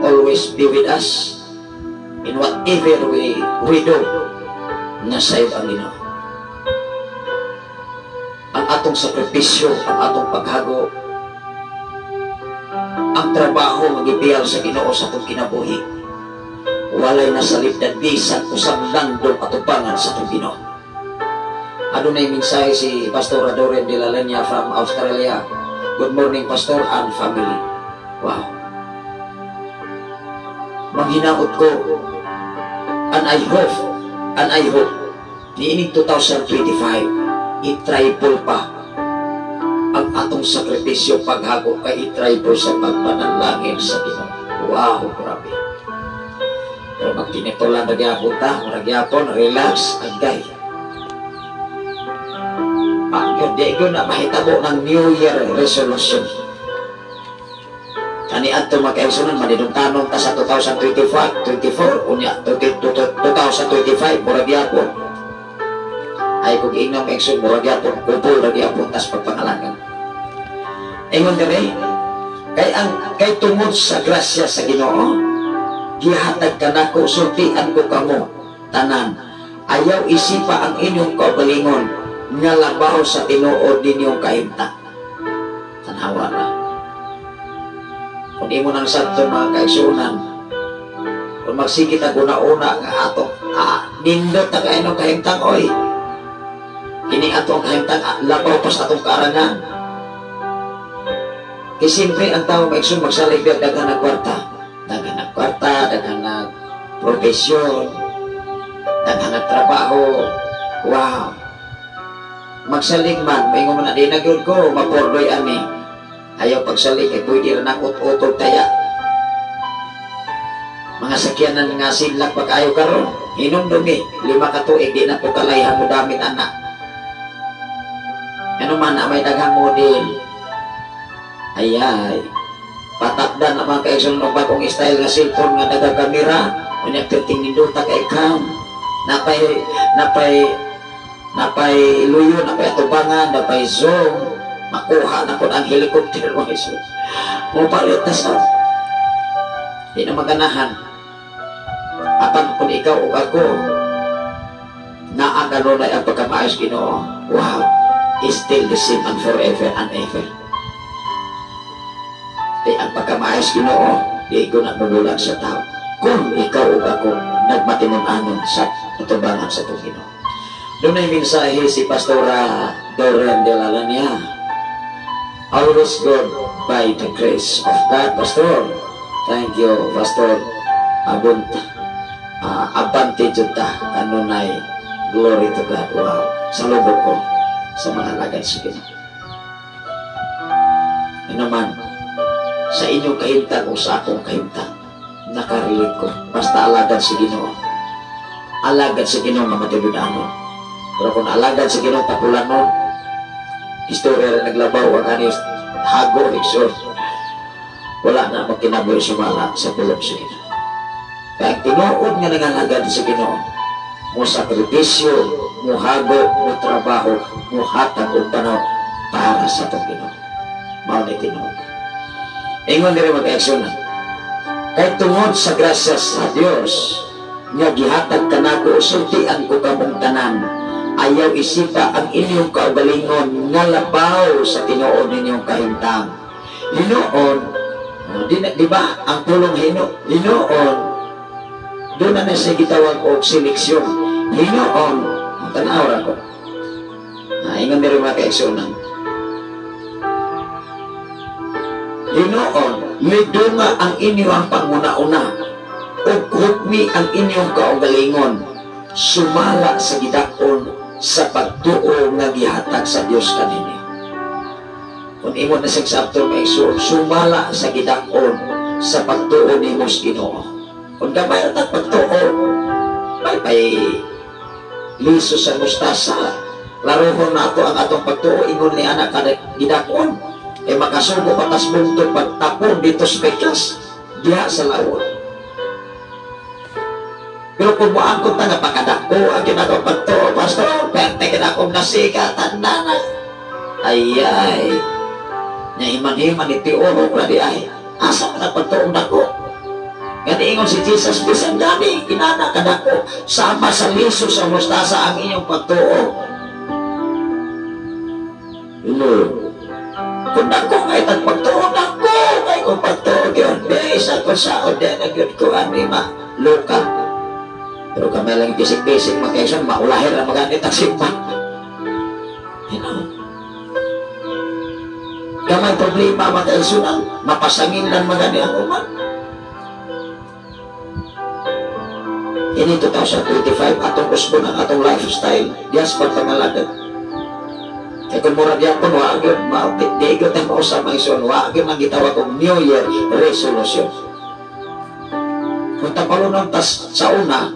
always be with us in whatever we do. Nasayod ang Ginoo. Ang atong sakripisyo, ang atong paghago, ang trabaho magipiyal sa Ginoo sa atong kinabuhi, walay nasalipdan bisan usang landong atubangan sa atong Ginoo. Adunay mensahe si Pastor Dorian de la Lenia from Australia. Good morning, Pastor and family. Wow. Manghinaot ko, and I hope niining 2025 i-triple pa ang atong sakripisyo paghago kay i-triple sa pagpanalangin sa Ginoo. Wow, grabe. Pero magtinitulan na gyapon ta, magyapon, relax, agay. Pagod, di ko na mahitabo ng New Year resolution. Kani ato magkaigsunan, manidungtanon ta sa 2024, unya, 2025, murag yapon. Ay kung inom eksun, murag yapon, kupol, murag yapon, tas pagpangalangan. Ingon dire, kay tungod sa grasya sa Ginoo, gihatag ka nako, sultian ko kamo tanan. Ayaw isipa ang inyong kaugalingon nga labaw sa tinuod ninyong kahimtang. Tanawa na. Kung imo nang santo mga kaigsunan, kung magsigit ang una-una nga atong nindot na kainong kahimtang, oy, kini atong kahimtang labaw pa sa atong kaarangan. Kasi siyempre ang tao maigsoon magsalig daghan ng kwarta, daghan ng profesyon, daghan ng trabaho. Wow, magsalig man may nga na dinagod ko mapordoy ani. Ayaw pagsalig ay pwede rin ang ut-utog taya. Mga sakyanan nga silak pag ayaw karon, hinumdumi 5 ka tuig di na po kalayhan mo damit anak. Ano man na may daghang model, ayay patakdan na mga kaigsoon ng bagong style nga cellphone nga daghang kamera, unya perting ninduta kay cam, napay luyo, napay atubangan, napay zoom, makuha na po ang helicopter mo Jesus. Mupalit na sa di na maganahan. Apan kung ikaw o ako naagalunay ang pagkamaayos Ginoo, wow, is still the same and forever and ever. Di ang pagkamaayos Ginoo, di ko na mabulag sa tao. Kung ikaw o ako nagmatinunanon sa tutubangan sa itong Ginoo. Doon ay mensahe si Pastora Doreen de la Lania. Always good by the grace of God, Pastor. Thank you, Pastor. Abante juta kanunay. Glory to God. Wow. Salubok ko sa mga lagad sa Ginoo. Ano man, sa inyong kahimtang o sa akong kahimtang, nakarilit ko. Basta alagad sa Ginoo. Alagad sa Ginoo nga matinudanon. Pero kung alagad sa Ginoo tapulan mo, istorya na naglabaw ang anis hago, exor, wala na magkinaboy sumala sa pulong sa Ginoo. Kaya tinuod nga nangalagad sa Ginoo, mo sakripisyo, mo hago, mo trabaho, mo hatag o panaw para sa itong Ginoo. Mao ni tinuod. Ingon din mag-aksyon na. Kaya tungod sa grasya sa Diyos, nga gihatag ka na ko, sultian ko kamong tanan, ayaw isipa ang inyong kaugalingon nga labaw sa tinuod ninyong kahimtang. Hinoon, di ba ang pulong hinoon, doon na siya gitawag o seleksyon. Hinoon, ang tanaw ko. Ingon din mga kaigsunan. Hinoon, midunga ang inyong panguna-una, o hukmi ang inyong kaugalingon, sumala sa gidakon sa pagtuo nga gihatag sa Dios kaninyo. Kung imo na sagsabto may sumala sa gidakon sa pagtuo nimo sa Ginoo. Kung gamay ang pagtuo, may liso sa mustasa, laruhon nato ang atong pagtuo, ingon ni anak kada gidakon, makasugo patas buntod pagtapon dito sa pekas, diha sa lawon. Pero kung maangkot na nga pagkadako ang ginagawa pagtuo, Pastor, perte kinakong nasikatan na na. Ayay, nahiman-himan iti oro ko na di ay, asa ka na pagtuong dako? Ganiingon si Jesus, bisan gani, kinana ka dako, sama sa liso sa mustasa ang inyong pagtuo. Kung dako ngay pagtuo, dako ngay kung pagtuo yun, isa ko sa o din, nagyod ko anima, luka. Pero kami lang bisik-bisik mag-action, maulahir na maganit ang simpa. Kamay problema mag-action ang mapasangin lang magani ang uman. Ini 2025, atong usbo ng atong lifestyle, dias pagpangalagan. Kaya kung mura diyan po, waagyon, diigot ang mausap ang ison, waagyon ang gitawag kong New Year Resolution. Kung tapalunan tas sa una,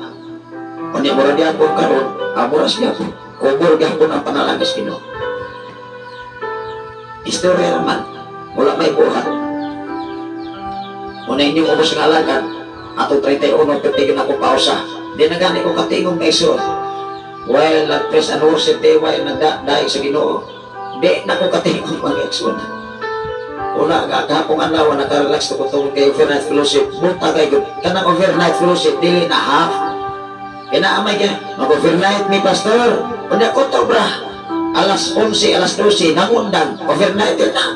kung di mura diyan po karon, amuras diyan po, kubur diyan po ng panalangis Ginoo. Istorya naman, wala may buhat. Kung na inyong ubos ng alagan, atong 31, pitigin ako pausa. Di na gani ko katingong na iso. While nag-press and worship day, while nagdaig sa Ginoo, di na ko katingong mag-exon. Una nga kahapong adlaw naka-relax ko tungod kay overnight fellowship. Buta kay gud. Kanang overnight fellowship dili na half. Kinaamay kay mag-overnight ni pastor. Unya ko to bra. Alas 11, alas 12 nangundang overnight na.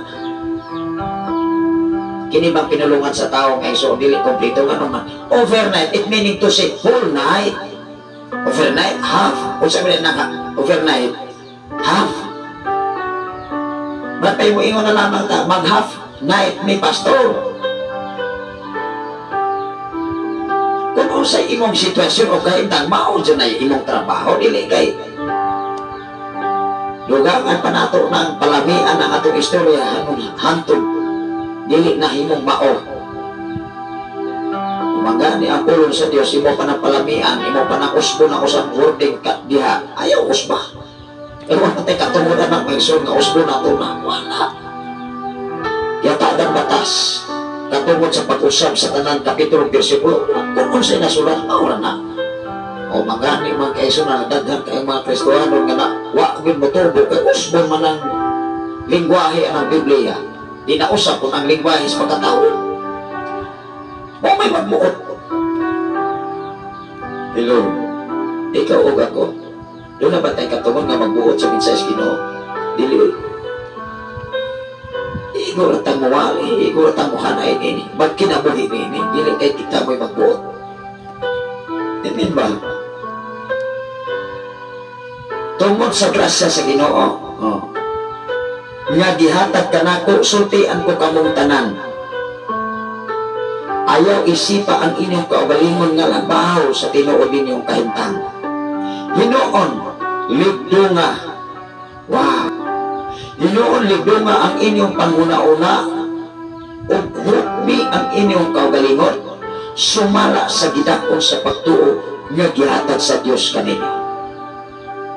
Kini bang pinulungan sa tao kay so dili kompleto nga naman. Overnight it meaning to say whole night. Overnight half. Kung sabi na overnight half. Ba't tayo mo ingon na lamang ta mag-half night ni pastor? Kung sa imong sitwasyon o kahintang mao dyan na imong trabaho, dili kay dugangan pa nato ng palamian ng atong istorya hantod dili na imong mao. Magani ang pulong sa Dios, imo pa ng palamian, imo pa ng usbo na usang wording diha, ayaw usba. Pero wala tayo katungudan ng maisyon nga usbo na ito na wala. Yata ang batas katungod sa pag-usap sa tanan kapitulo bersikulo kung sa'y nasulat, wala na. O magani mga kaiso na nadaghan kayong mga Kristohano nga na wagin mo tubo kay usbo man ang lingwahe ang Biblia. Di na usap kung ang lingwahe sa pagkatao. O may magbuot. Hello, ikaw o ako. Doon na ba tayo katungod nga magbuot sa minsayas Ginoo? Dili. Igo ratang mawali, igo ratang muhanay nini. Ba't kinabuhi nini? Dili kay kita mo'y magbuot. Amen ba? Tungod sa grasya sa Ginoo, nga gihatag ka nako, sultian ko kamong tanan. Ayaw isipa ang inyong kaugalingon nga labaw sa tinuod ninyong kahintang. Hinoon, ligdunga. Wow. Hinoon, ligdunga ang inyong panguna-una o hukmi ang inyong kaugalingon sumala sa gidakon sa pagtuo nga gihatag sa Dios kanino.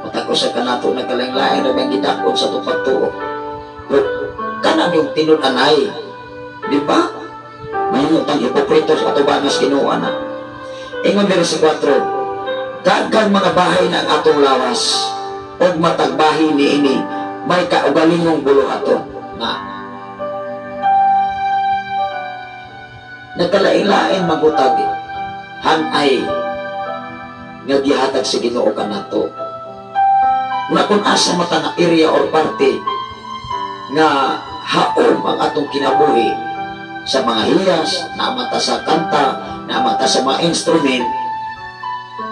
Matag sa kanato nagkalain-lain na may gidakon sa itong pagtuo. Kanang yung tinunanay. Di ba? Mayroon tang hipokrito sa atubanas kinuha na. Ingon verse 4, daghang mga bahay ng atong lawas o matagbahi ni ini may kaugalingong buluhaton na nagkalain-lain magutag hanay nga gihatag sa Ginoo kanato. Na kung asa mata na area or parte nga haom ang atong kinabuhi sa mga hiyas, namata sa kanta, namata sa mga instrument,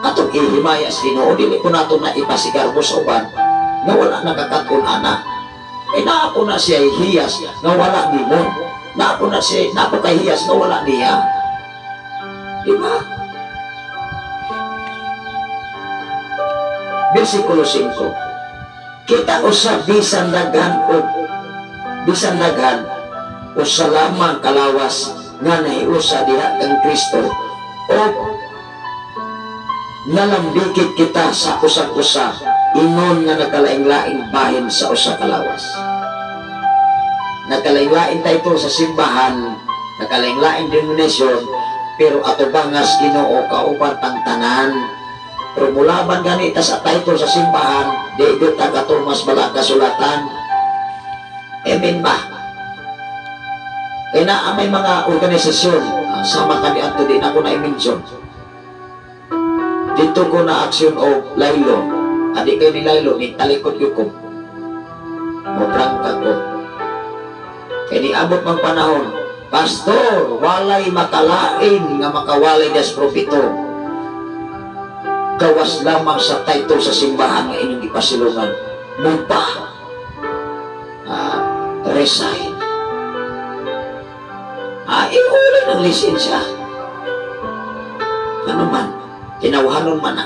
atong ihimaya sa Ginoo, dili ko nato na ipasigarbo sa uban nga wala nakakatun ana. Eh naapo na siya hiyas nga wala ni mo. Naapo na siya, naapo kay hiyas nga wala niya. Diba? Versikulo 5, kita usab bisan daghan o sa lamang kalawas nga nahiusa diha kang Kristo o nalambikit kita sa usa-usa inon nga nagkalaing-laing bahin sa usa kalawas. Nagkalaing-laing tayo sa simbahan, nagkalaing-laing denominasyon, pero ato bangas Ginoo kauban tang tanan. Pero mulaban ganita sa title sa simbahan, di ito taga mas bala kasulatan. Amen ba? Kaya na may mga organisasyon, sama kami ato din ako na i-mention. Dito ko na aksyon o laylo. Adi kayo ni laylo, ni talikod ko. O prangka ko. Kaya ni abot mang panahon, Pastor, walay makalain nga makawalay des propito. Gawas lamang sa title sa simbahan nga inyong ipasilungan. Mumpa. Resign. Iuli ng lisensya. Ano man, kinawhanon man na.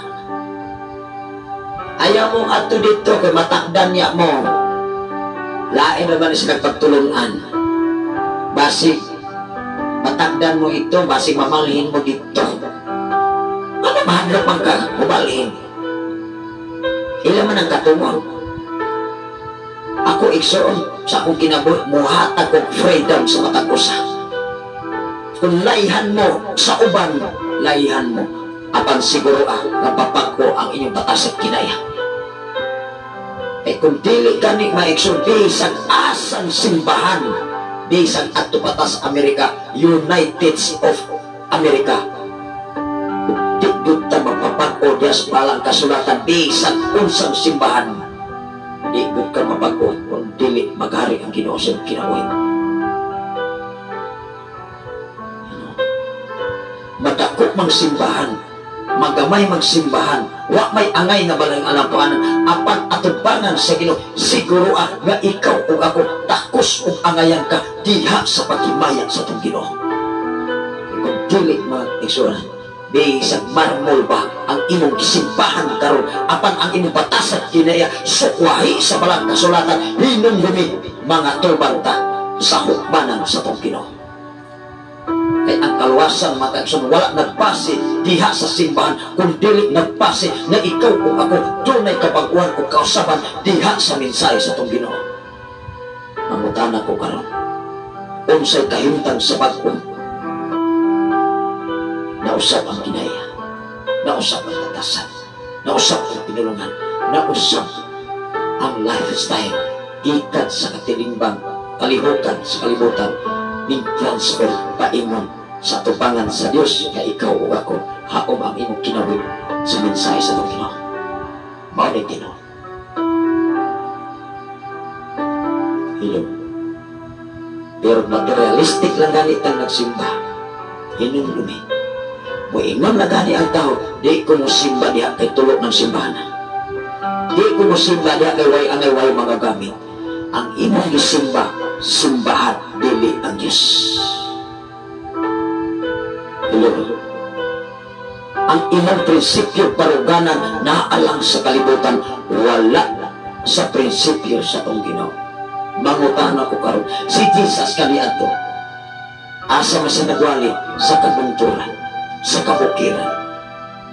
Ayaw mong ato dito kay matakdan niya mo. Lain naman sila pagtulungan. Basig, matakdan mo ito, basig mamalihin mo dito. Ano mahadlok man ka, mabalihin. Ilan man ang katungol. Ako iksoon sa akong kinabuhi, muhatag kong freedom sa matag-usa. Kung laihan mo sa uban, laihan mo. Apan siguro napapagko ang inyong batas at kinaya. Kung dili ka ni maiksulti sa asang simbahan, bisan adto pa ta sa Amerika, United States of America. Di gud ta mapapag-o diya sa balang kasulatan bisan unsang simbahan. Di gud ka mapag-o kung dili maghari ang Ginoo sa kinabuhi. Madako mang simbahan, magamay magsimbahan, wa may angay na balang alampuanan, apan atubangan sa Ginoo, siguro nga ikaw o ako takos o angayan ka diha sa paghimayan sa itong Ginoo. Kung dili mga igsuran, bisag marmol ba ang imong simbahan karon, apan ang imong batasan kinaya sukwahi sa balang kasulatan, hinumdumi mga turbanta sa hukmanan sa itong Ginoo. Kay ang kaluwasan matagsun wala nagpasi diha sa simbahan, kung dili nagpasi na ikaw o ako tunay kabaguhan o kausaban diha sa mensahe sa itong Ginoo. Mangutana ko karon, unsay kahimtang sa bag-o? Nausap ang kinaya, nausap ang batasan, nausap ang pinulungan, nausap ang lifestyle ikan sa katilimbang kalihukan sa kalibutan, ning transfer paingon sa tubangan sa Dios nga ikaw o ako haom ang imong kinawin sa mensahe sa itong Ginoo. Mao ni Ginoo. Hello. Pero materialistic lang ganit ang nagsimba. Hinumdumi. Muingon na gani ang tao, di ko mo simba diha kay tulog ng simbahan. Di ko mo simba diha kay way angay way mga gamit. Ang imong gisimba, simbahan dili ang Diyos. Hello. Ang imong prinsipyo paruganan naalang sa kalibutan, wala sa prinsipyo sa itong Ginoo. Mangutana ko karon, si Jesus kaniadto asa man siya nagwali sa kabunturan, sa kabukiran,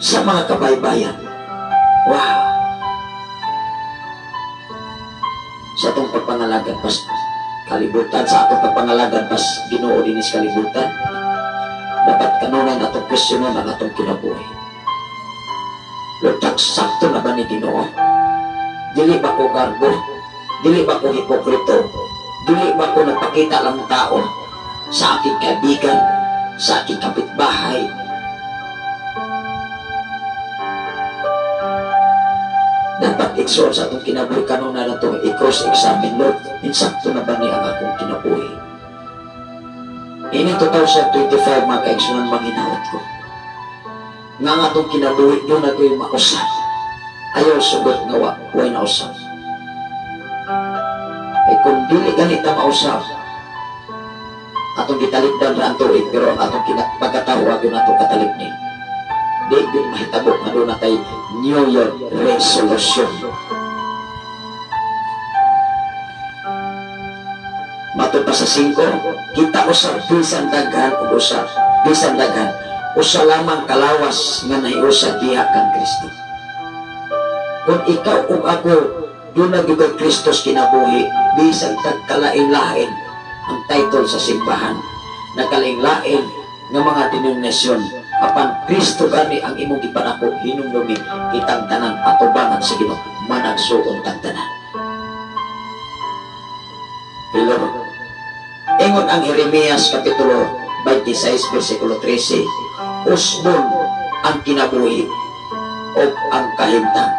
sa mga kabaybayan. Wow. Sa itong pagpangalagan pas kalibutan, sa atong pagpangalagan pas Ginoo dinis kalibutan, dapat kanunan atong kwestiyonon ang atong kinabuhi. Lutag sakto na ba ni Ginoo? Dili ba ko garbo? Dili ba ko hipokrito? Dili ba ko nagpakita lang tao sa aking kaibigan, sa aking kapitbahay? Dapat iksor sa atong kinabuhi kanunan na itong i-cross-examine, Lord, insakto na ba ni ang akong kinabuhi? Ini 2025 mga kaigsunan manginawat ko. Nga nga itong kinabuhi doon na ko'y mausap. Ayaw sugot nga way na usap. Ay kung dili ganita mausap, atong gitalikdan na ang tuig, pero atong pagkatawag yun atong kataliknin. Di yun mahitabok na doon natay New Year resolution. Matod pa sa 5, kita usap bisan daghan o usap bisan daghan usa lamang kalawas nga nahiusap diha kang Kristo. Kung ikaw o ako doon nagigay Kristos kinabuhi, bisan kalain-lain ang title sa simbahan, nakalain-lain ng mga denominasyon, apan Kristo gani ang imong gipanako, hinumdumi kitang tanan atubangan sa Ginoo, managsuon tang tanan. Hello. Ingon ang Jeremias kapitulo 26 versikulo 13, usbon ang kinabuhi o ang kahimtang.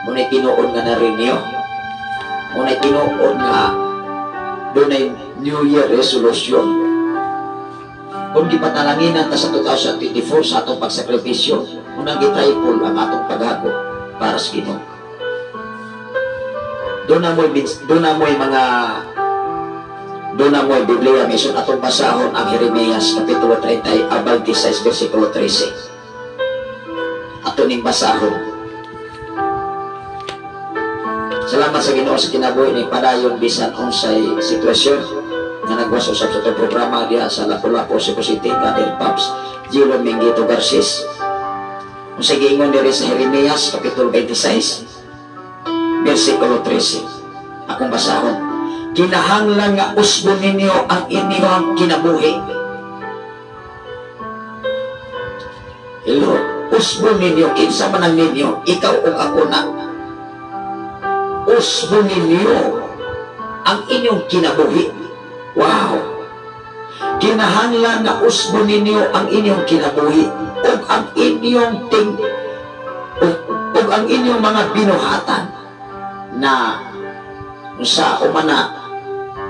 Muna'y tinuod nga na rin niyo, muna'y tinuod nga doon ay New Year resolution. Kung gipatalanginan ta sa 2024 sa atong pagsakripisyo, munang gitripol ang atong paghago para sa Ginoo. Doon na mo'y Biblia mission atong basahon ang Jeremias kapitulo 30 26 versikulo 13. Ato ning basahon. Salamat sa Ginoo sa kinabuhi ni padayon bisan unsay sitwasyon nga nagwas-usab sa itong programa diha sa Lapu-Lapu, Cebu City, Brother Pops Gilo Mingito Garces. Unsay giingon diri sa Jeremias kapitulo 26 versikulo 13. Akong basahon. Kinahanglan nga usbon ninyo ang inyong kinabuhi. Hello, usbon ninyo, kinsa man ang ninyo, ikaw o ako na. Usbon ninyo ang inyong kinabuhi. Wow! Kinahanglan na usbon ninyo ang inyong kinabuhi ug ang inyong ug ang inyong mga binuhatan na sa umana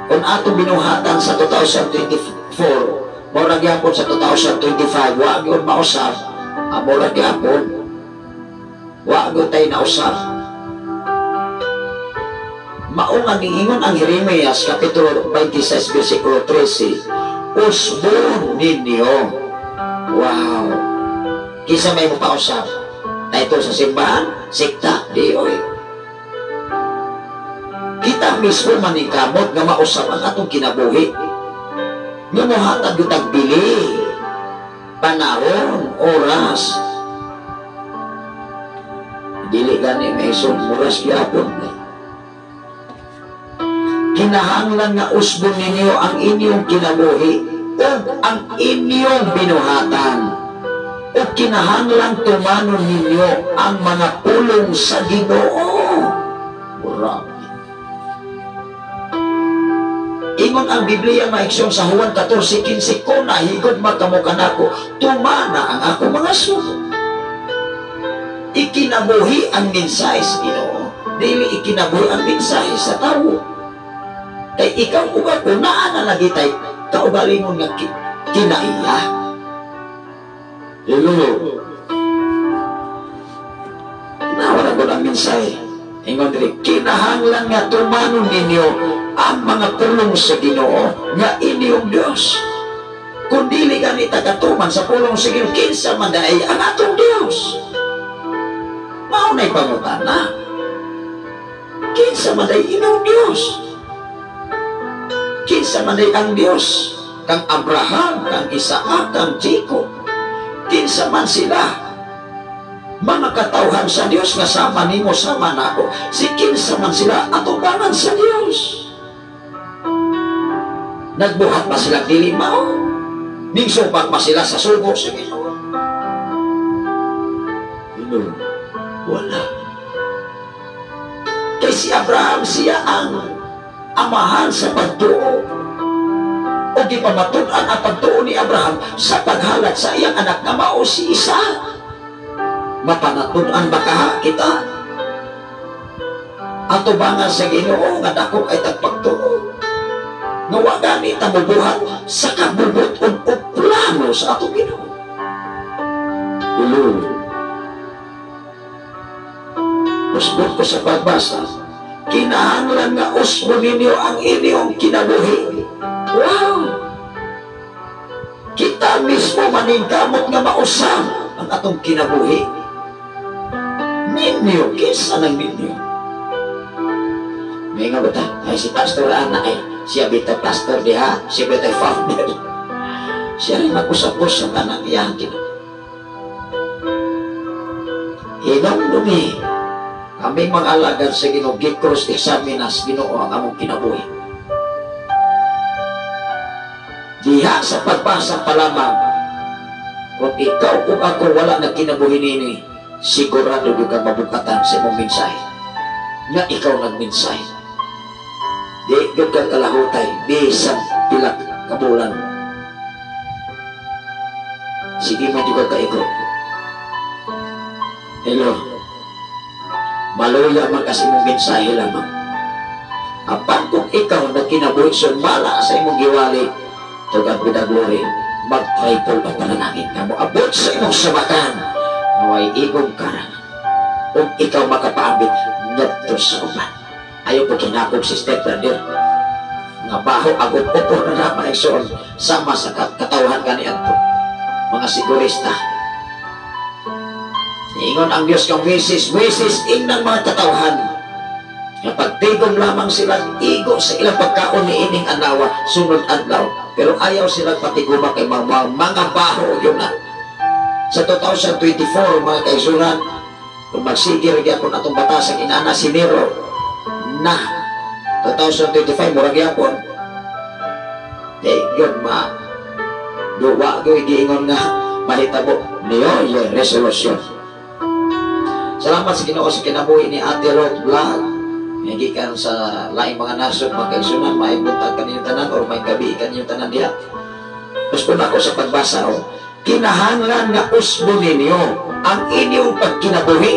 kung ato binuhatan sa 2024 mura gyapon sa 2025 wa gyud mausab mura gyapon wa gyud tay nausab. Mao nga giingon ang Jeremias kapitulo 26 bersikulo 13, usbon ninyo. Wow! Kisa may mapausap dahito sa simbahan, sikta, di oy. Kita mismo manikamot nga mausap ang atong kinabuhi. Nga mohatag yung tagbili, panahon, oras. Dili gani may oras yapon. Kinahanglan nga usbon ninyo ang inyong kinabuhi ug ang inyong binuhatan. O kinahanglan tumanon ninyo ang mga pulong sa Ginoo. Grabe. Ingon ang Biblia maiksyon sa Juan 14:15, ko nahigod makamukan ako, tumana ang ako mga sugo. Ikinabuhi ang mensahe sa Ginoo, dili ikinabuhi ang mensahe sa tao. Kay ikaw ug ako naa na lagi tay kaugalingon nga kinaiya. Hello. Nawala ko ang mensahe. Ingon diri, kinahanglan nga tumanon ninyo ang mga pulong sa Ginoo nga inyong Dios. Kung dili gani tagatuman sa pulong sa Ginoo, kinsa man daay ang atong Dios. Mao nay pangutana. Kinsa man daay inyong Dios? Kinsa man daay ang Dios kang Abraham, kang Isaac, kang Jacob? Kinsa man sila? Mga katawhan sa Dios nga sama nimo sama nako. Si kinsa man sila atubangan sa Dios. Nagbuhat pa sila dili mao. Ning supak pa sila sa sugo sa Ginoo. Wala. Kay si Abraham siya ang amahan sa pagtuo. O di pa matunan ang pagtuo ni Abraham sa paghalat sa iyang anak na mao si Isaac. Mapanatunan ba ka kita? Ato bangan sa Ginoo nga dako ay tagpagtuo. Nga wa gani ta mabuhat sa kabubot ug plano sa ato Ginoo. Usbon ko sa pagbasa, kinahanglan nga usbon ninyo ang inyong kinabuhi. Wow! Kita mismo maningkamot nga mausam ang atong kinabuhi. Ninyo, kinsa ng ninyo? May nga ba ay si Pastor Ana ay siya bita pastor diha, siya bita founder. Siya rin mag-usap-usap ang anak niya. Hinong dumi, kami mga alagad sa Ginoo, gikros examinas Ginoo ang among kinabuhi. Diha sa pagbasa pa lamang, kung ikaw kung ako wala na kinabuhi nini, sigurado yung kang mabukatan sa imong mensahe nga ikaw nagmensahe. Di yung kang kalahutay bisan pilak kabulan. Sige man yung kakaikot. Hello. Maluya man kasi mong mensahe lamang. Apan kung ikaw na kinabuhi sumala sa imong giwali, tugad pinaguri, mag-tripod ang panalangin ka mo. Abot sa imong sabakan, naway igong karang. Kung ikaw makapaambit, ngadto sa uban. Ayaw po kinakog si Step Brother. Nga baho, agod upo na naman ay soon, sama sa katawhan ganiyan po. Mga sigurista. Ingon ang Diyos kang wisis inang mga katawhan. Kapag tigom lamang sila, igo sa ilang pagkaon ni ining anawa, sunod adlaw. Pero ayaw silang patiguma kay mga baho yun na. Sa 2024, mga kaisuran, kung magsigir gyapon atong batasang inana si Nero na 2025 murag gyapon. Yun duwa ko giingon nga mahitabo niyo yung resolution. Salamat sa Ginoo sa kinabuhi ni Ate Rod Vlog. Gikan sa laing mga nasod, magkaisunan, may buntag kaniyong tanan o may gabi kaniyong tanan diya. Tapos kung ako sa pagbasa, kinahanglan nga usbo ninyo ang inyong pagkinabuhi.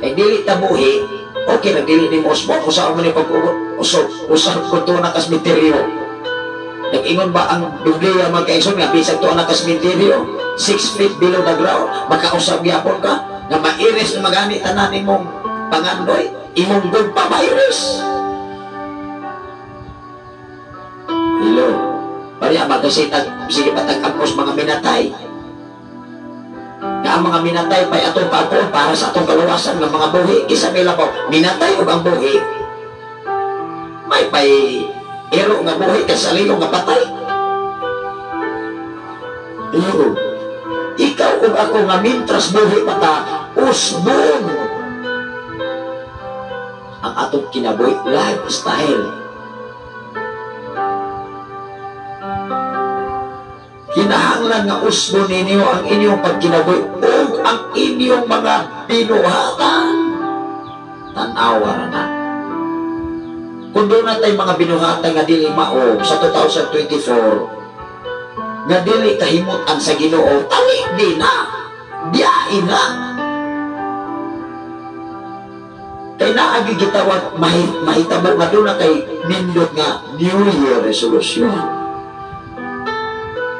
Kay dili tabuhi, okay, nagdili ni mo usbo, usaw mo ni pag-usok, usaw ko to na kasmiteryo. Nag-ingon ba ang Biblia magkaison nga, bisag to na kasmiteryo, 6 feet below the ground, makausap yapon ka, nga mairis na magamit tanan imong pangandoy, imong gugpa mairis. Hello, pariya kasi sige patag-ampos mga minatay. Nga ang mga minatay pa'y atong paapon para sa atong kaluwasan ng mga buhi. Kisa nila po, minatay o ang buhi, may pa'y ero nga buhi kasalino nga patay. Hello, ikaw o ako nga mintras buhi mata usbon ang atong kinabuhi lifestyle. Kinahanglan nga usbon ninyo ang inyong pagkinabuhi o ang inyong mga binuhatan. Tanawa na kung doon na tayo mga binuhatan nga dili mao sa 2024 nga dili kahimutan sa Ginoo, tali di na, biyain na. Kay naagi gitawag mahitabo nga doon na kay nindot nga New Year resolution.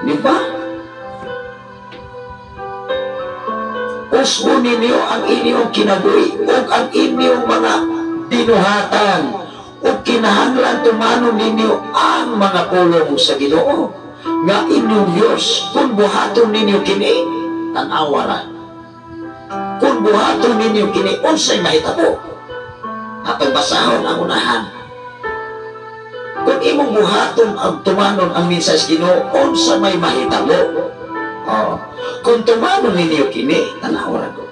Di ba? Usbo ninyo ang inyong kinabuhi o ang inyong mga binuhatan o kinahanglan tumano ninyo ang mga pulong sa Ginoo nga inyong Diyos. Kung buhaton ninyo kini, tanawaran. Kung buhaton ninyo kini, unsay mahitabo. Atong basahon ang unahan. Kung imong buhaton ang tumanon ang minsas Ginoo, unsa may mahitabo. Kung tumanon ninyo kini, tanawaran ko,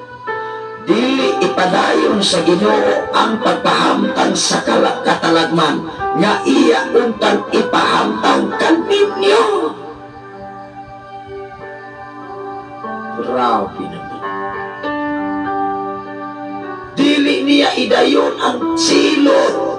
dili ipadayon sa Ginoo ang pagpahamtang sa katalagman nga iya untang ipahamtang kaninyo. Grabe naman. Dili niya idayon ang silot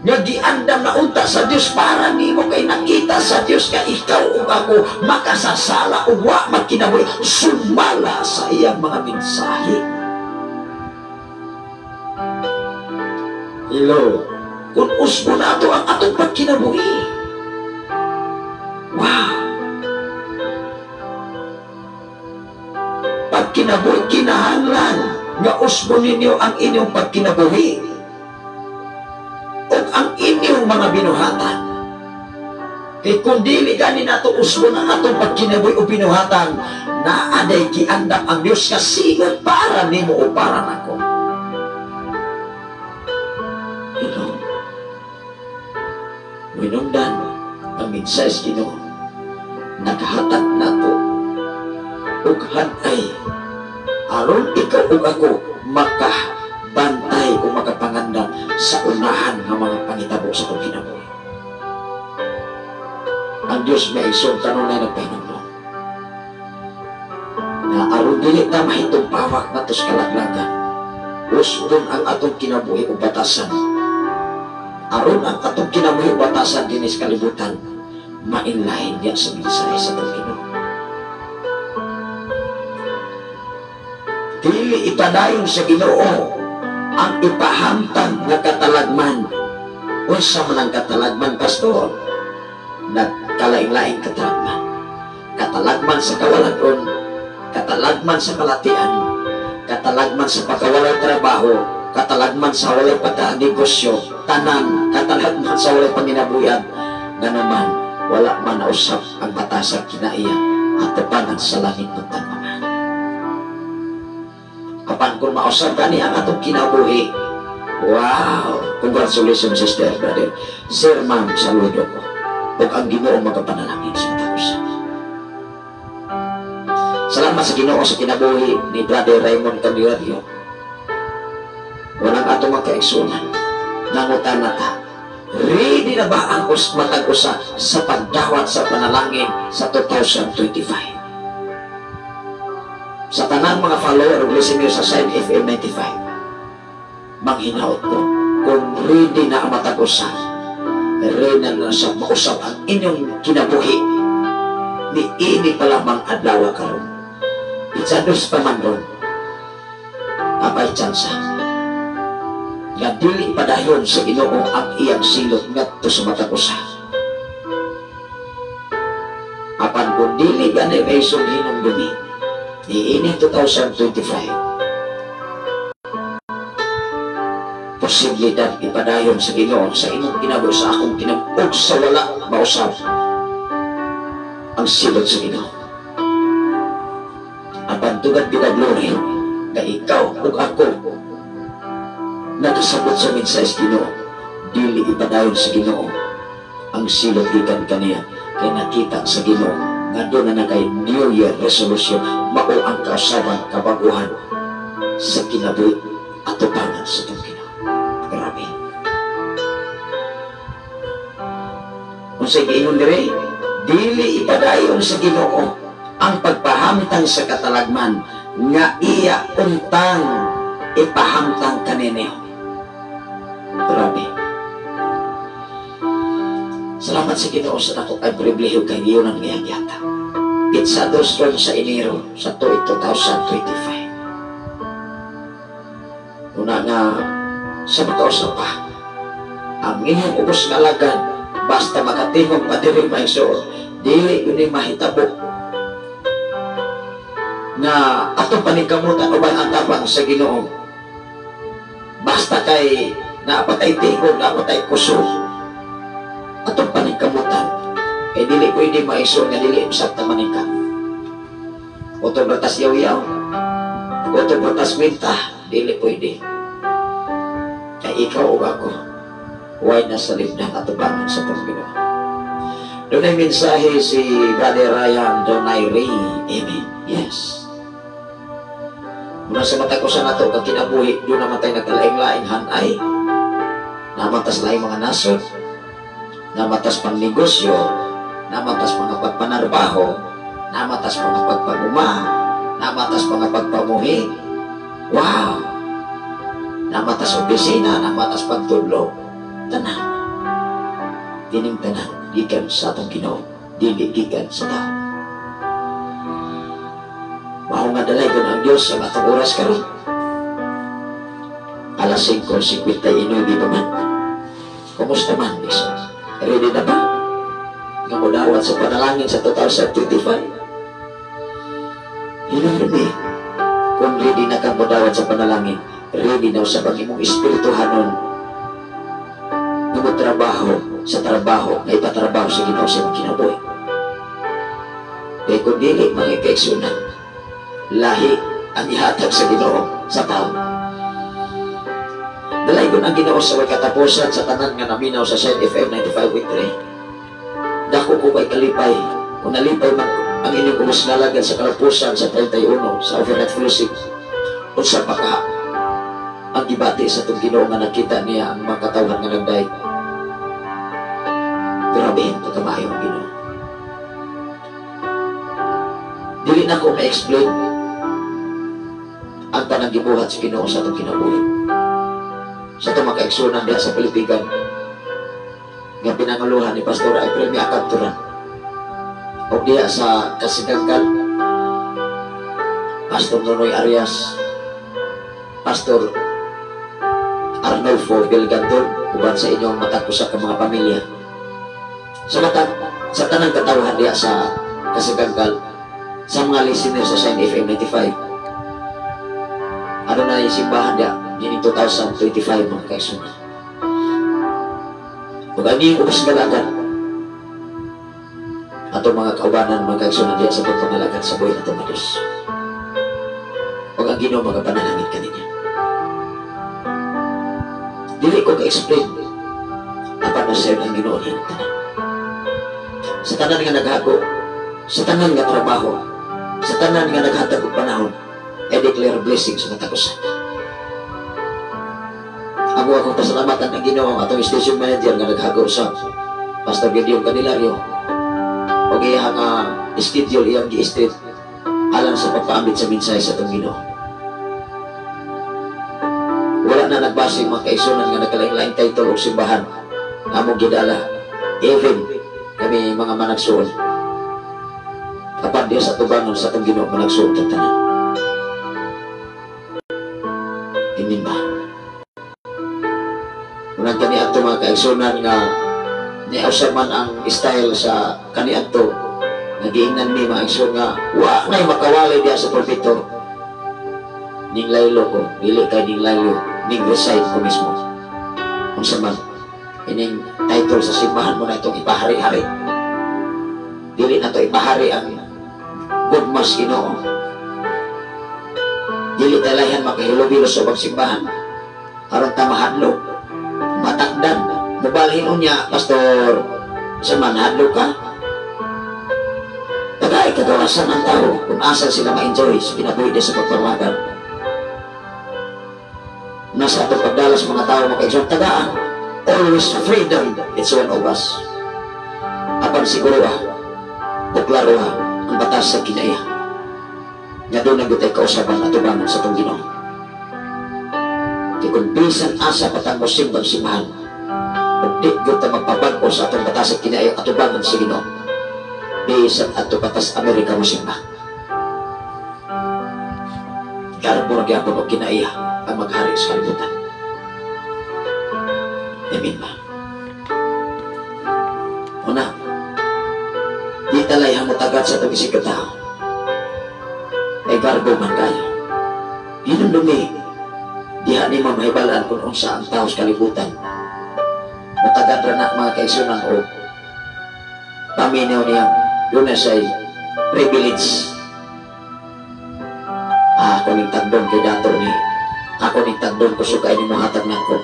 nga giandam na unta sa Dios para nimo kay nakita sa Dios nga ikaw ug ako makasasala ug wa magkinabuhi sumala sa iyang mga mensahe. Hello, kung usbo na ito ang atong pagkinabuhi. Wow! Pagkinabuhi, kinahanglan nga usbo ninyo ang inyong pagkinabuhi o ang inyong mga binuhatan. Kaya kung dili gani nato usbo na atong pagkinabuhi o binuhatan, naaday kiandam ang Diyos kasigot para nimo o para nako. Hello, winungdan ang mensahe Ginoo, naghatag nato ug hanay aron ikaw ug ako makabantay o makapangandam sa unahan ng mga pangitabo sa itong kinabuhi. Ang Diyos may isong tanunay na pahinumdum na aron dili na mahitong pawak na tos kalaglagan, usbon ang atong kinabuhi o batasan. Aron ang atong kinabuhi o batasan dinis kalibutan, mainlain niya sa mensahe sa itong Ginoo. Dili ipadayon sa Ginoo ang ipahamtang nga katalagman. Unsa man ang katalagman, pastor? Nagkalaing-laing katalagman. Katalagman sa kawalan-on, katalagman sa kalatian, katalagman sa pagkawalay trabaho, katalagman sa walay pagka-negosyo, tanan, katalagman sa walay panginabuyan, nga naman wala man nausap ang batasang kinaiya at tapanan sa langit ng tanungan. Kapan kung mausap ka niya ang atong kinabuhi. Wow! Congratulations, sister, brother. Sir, ma'am, saludo ko. Huwag ang Ginoo magapanalangin sa tapusan. Salamat sa Ginoo sa kinabuhi ni Brother Raymond Camilio. Walang atong magkaigsunan. Nangutan na ta. Ready na ba ang matag-usa sa pagdawat sa panalangin sa 2025? sa tanang mga follower o listener sa Shine FM 95, manghinaot ko kung ready na ang matagusan, ready na sa mausap ang inyong kinabuhi, ni ini pa lamang adlaw karon. Itsados pa man ron, apay tsansa, nga dili padayon sa Ginoo ang iyang silot ngadto sa matagusan. Apan kung dili gani raison hinong dumi, ini 2025, posibilidad ipadayon sa Ginoo sa imong kinabuhi, sa akong kinabuhi, sa wala mausap ang silot sa Ginoo. Apan tugad pinaglory na ikaw ug ako nakasabot sa mensahe Ginoo, dili ipadayon sa Ginoo ang silot gikan kaniya, kay nakita sa Ginoo nga doon na kay New Year resolution, mao ang kausaban kabaguhan sa kinabuhi at tubangan sa itong Ginoo. Grabe. Kung sa giingon dire, dili ipadayon sa Ginoo ang pagpahamtang sa katalagman nga iya untang ipahamtang kanini. Grabe. Salamat sa Ginoo sa dako kay pribilehiyo kay iyon ang iyang yata. Pitsa 2 sa Enero sa 2025. Una nga sa mataos pa, ang inyong ubos nga lagan, basta makatingog pa diri maisor, dili yun mahitabo nga atong paningkamutan uban ang tabang sa Ginoo. Basta kay naapatay tingog, naapatay kusog, atong paningkamutan, kay dili pwede maisor nga dili sakta maningkam. Otong batas yaw-yaw, otong batas minta, dili pwede. Kay ikaw o ako, huwag na sa libdang at tubangan sa Panginoon. Doon ay mensahe si Brother Ryan Donaire. Amen. Yes. Muna sa mata ko sa nato, kag kinabuhi, doon namatay nagkalaing-laing hanay, namatas laing mga nasod, namatas pang negosyo, namatas mga pagpanarbaho, namatas mga pagpaguma, namatas mga pagpamuhi. Wow! Namatas opisina, namatas pagtulog. Tanan. Dining tanan, gikan sa atong Ginoo, dili gikan sa tao. Mao nga dalay ko ang Diyos sa atong oras karon. Alas 5:59 pa man. Kumusta man, Iso? Ready na ba? Nga mo dawat sa panalangin sa 2025? Hinong ready. Kung ready na kang mo dawat sa panalangin, ready na sa pag-imong espiritu hanon nga mo trabaho sa trabaho nga ipatrabaho sa Ginoo sa imong kinabuhi. Kaya kung dili mga infeksyonan, lahi ang ihatag sa Ginoo sa tao. Dalay ko ang Ginoo sa katapusan sa tanan nga naminaw sa Shine FM 95.3. Dako ko kay kalipay, kung nalipay man ang inyong kumusnalagan sa kalapusan sa 31 sa overnight fellowship, kung sa paka ang gibati sa itong Ginoo nga nakita niya ang mga katawhan nga nagday. Grabe ang pagkamayo ang Ginoo. Dili na ko ma-explain ang tanang gibuhat sa Ginoo sa itong kinabuhi. Sa itong makaeksunan diya sa Pilipigan nga pinanguluhan ni Pastor Apremi Akanturan o diya sa Kasigangkal, Pastor Nonoy Arias, Pastor Arnolfo Belgandol, uban sa inyong matakusa ka mga pamilya. Sa tanang katawhan diya sa Kasigangkal, sa mga listener sa Shine FM 95, ano na yung simbahan diya in 2025 mga kaisunan. Kung ano yung ubos galagan atong mga kaubanan mga kaisunan diya sa pagpangalagan sa buhay na itong Diyos. Kung ang Ginoo magapanalangin ka niya, dili ko ka-explain apa na sa'yo ang Ginoo niya sa tanan nga naghago, sa tanan nga trabaho, sa tanan nga naghatag og panahon, I declare blessing sa katapusan. Ako akong pasalamatan ang Ginoo ang atong station manager nga naghago sa Pastor Gideon Candelario o iyang schedule iyang gi-street alang sa pagpaambit sa mensahe sa itong Ginoo. Wala na nagbasa yung mga kaisunan nga nagkalain-laing title o simbahan among gidala. Even kami mga managsuon, kapag diya sa tubangon sa itong Ginoo managsuon ng tanan. Amen ba? Unang kaniadto mga kaisunan nga niausaman ang style sa kaniadto, nagiingnan mi mga igsoon nga wa na'y makawalay diya sa pulpito. Ning laylo ko, dili kay ning laylo, ning recite ko mismo. Kung saman, ining title sa simbahan mo na itong ipahari-hari. Dili na ito ipahari ang good mass Ginoo. Dili talayhan makahilobilo sa pagsimbahan. Aron ta mahadlok, matakdan, mabalhin unya, pastor, saman hadlok ka. Tagay kagawasan ng tao kung asa sila ma-enjoy sa kinabuhi sa pagpamagan. Nasa atong pagdalas mga tao makaigsoon tagaan, always freedom, it's one of us. Apan siguro buklaro ang batas sa kinaya nga doon nagutay kausapan at tubangan sa itong Ginoo. Kung bisan asa patang mo simbang simbahan, kung di guta magpabago sa atong batas sa kinaya at tubangan sa Ginoo, bisan ato batas Amerika mo simba. Karbo na gyapon o kinaya ang maghari sa kalibutan. Amen ba? Una, di talayhan mo tagat sa itong isig katao. Ay garbo man kayo. Yun ang lumi. Diha ni mamahibalaan kung unsa ang tao sa kalibutan. Matagat ra na mga kaisunan o paminaw niya doon na siya'y privilege. Ako ning tagdon kay dato ni. Ako ning tagdon ko sugay ni muhatag na ko.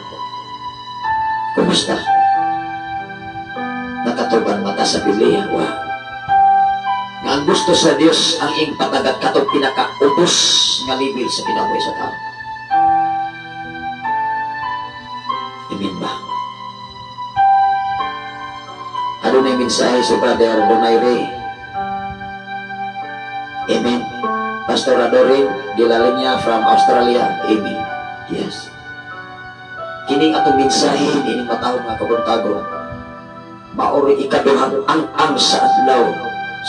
Kumusta? Nakatuban mata sa Biblia. Wow. Nga ang gusto sa Dios ang ing patagat katong pinakaubos nga libil sa kinabuhi sa tao. Amen ba? Ano na yung mensahe si Brother Donaire? Amen. Pastor Adorin Dilalinya from Australia. Amen. Yes. Kining atong mensahe ini matawag nga kabuntagon. Maori ikaduhang ang sa adlaw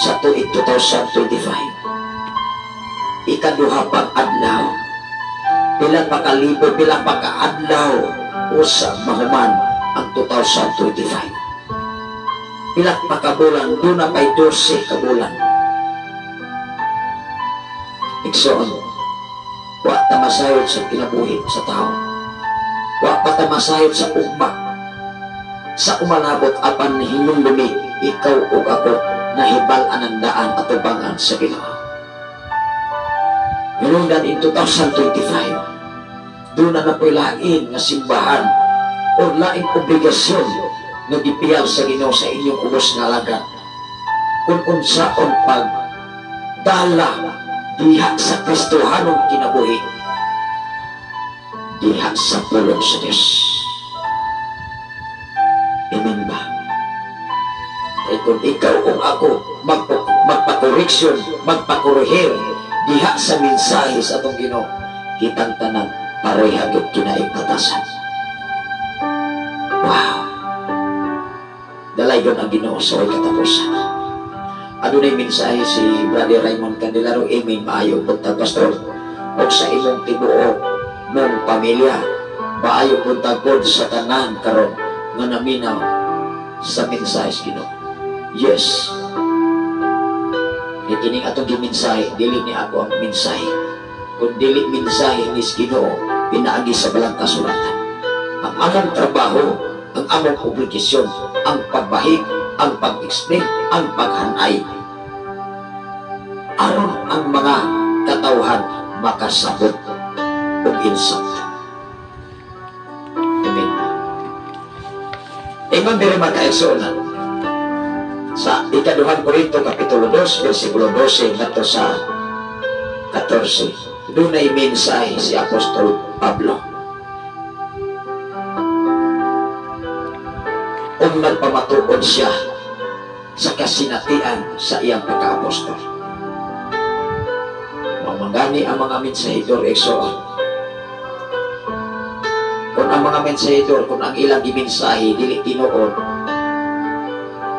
sa tuig 2025. Ikaduha pang adlaw. Pilang pakalibo, pilang pakaadlaw usab mahuman ang 2025. Pilang pakabulan, doon na pa'y 12 kabulan. Igsoon, wa tamasayod sa kinabuhi sa tao. Wa patamasayod sa ugma. Sa umalabot apan hinyong lumi, ikaw o ako nahibalan ang daan at tubangan sa Ginoo. Hinungdan in 2025, doon na napoy lain nga simbahan o laing obligasyon nga gipiyal sa Ginoo sa inyong ubos nga lagat. Kung unsaon pag dala diha sa Kristohanong kinabuhi, diha sa pulong sa Diyos. Amen ba? Ay kung ikaw o ako magpakoreksyon, magpakorehir diha sa mensahe sa atong Ginoo, kitang tanan parehagod kinaigpatasan. Wow! Dalaygon ang Ginoo sa katapusan. Ano na yung mensahe si Brother Raymond Candelaro? Amen. Maayo buntag pastor o sa imong tibuo mong pamilya. Maayo buntag pod sa tanan karon nga naminaw sa mensahe Ginoo. Yes. Kining atong gimensahe, dili ni ako ang mensahe. Kung dili mensahe ni Ginoo, pinaagi sa balang kasulatan. Ang among trabaho, ang among obligasyon, ang pagbahig, ang pag-explain, ang paghanay. Aron ang mga katawhan makasabot o insakto. Amen. Ingon diri magkaigsuonan sa ikaduhang Korinto kapitulo 2 versikulo 12 ngadto sa 14. Doon ay mensahe si Apostol Pablo. Kung nagpamatuod siya sa kasinatian sa iyang pagka-apostol. Gani ang mga mensahidor igsoon. Kung ang mga mensahidor, kung ang ilang gimensahe dili tinuod,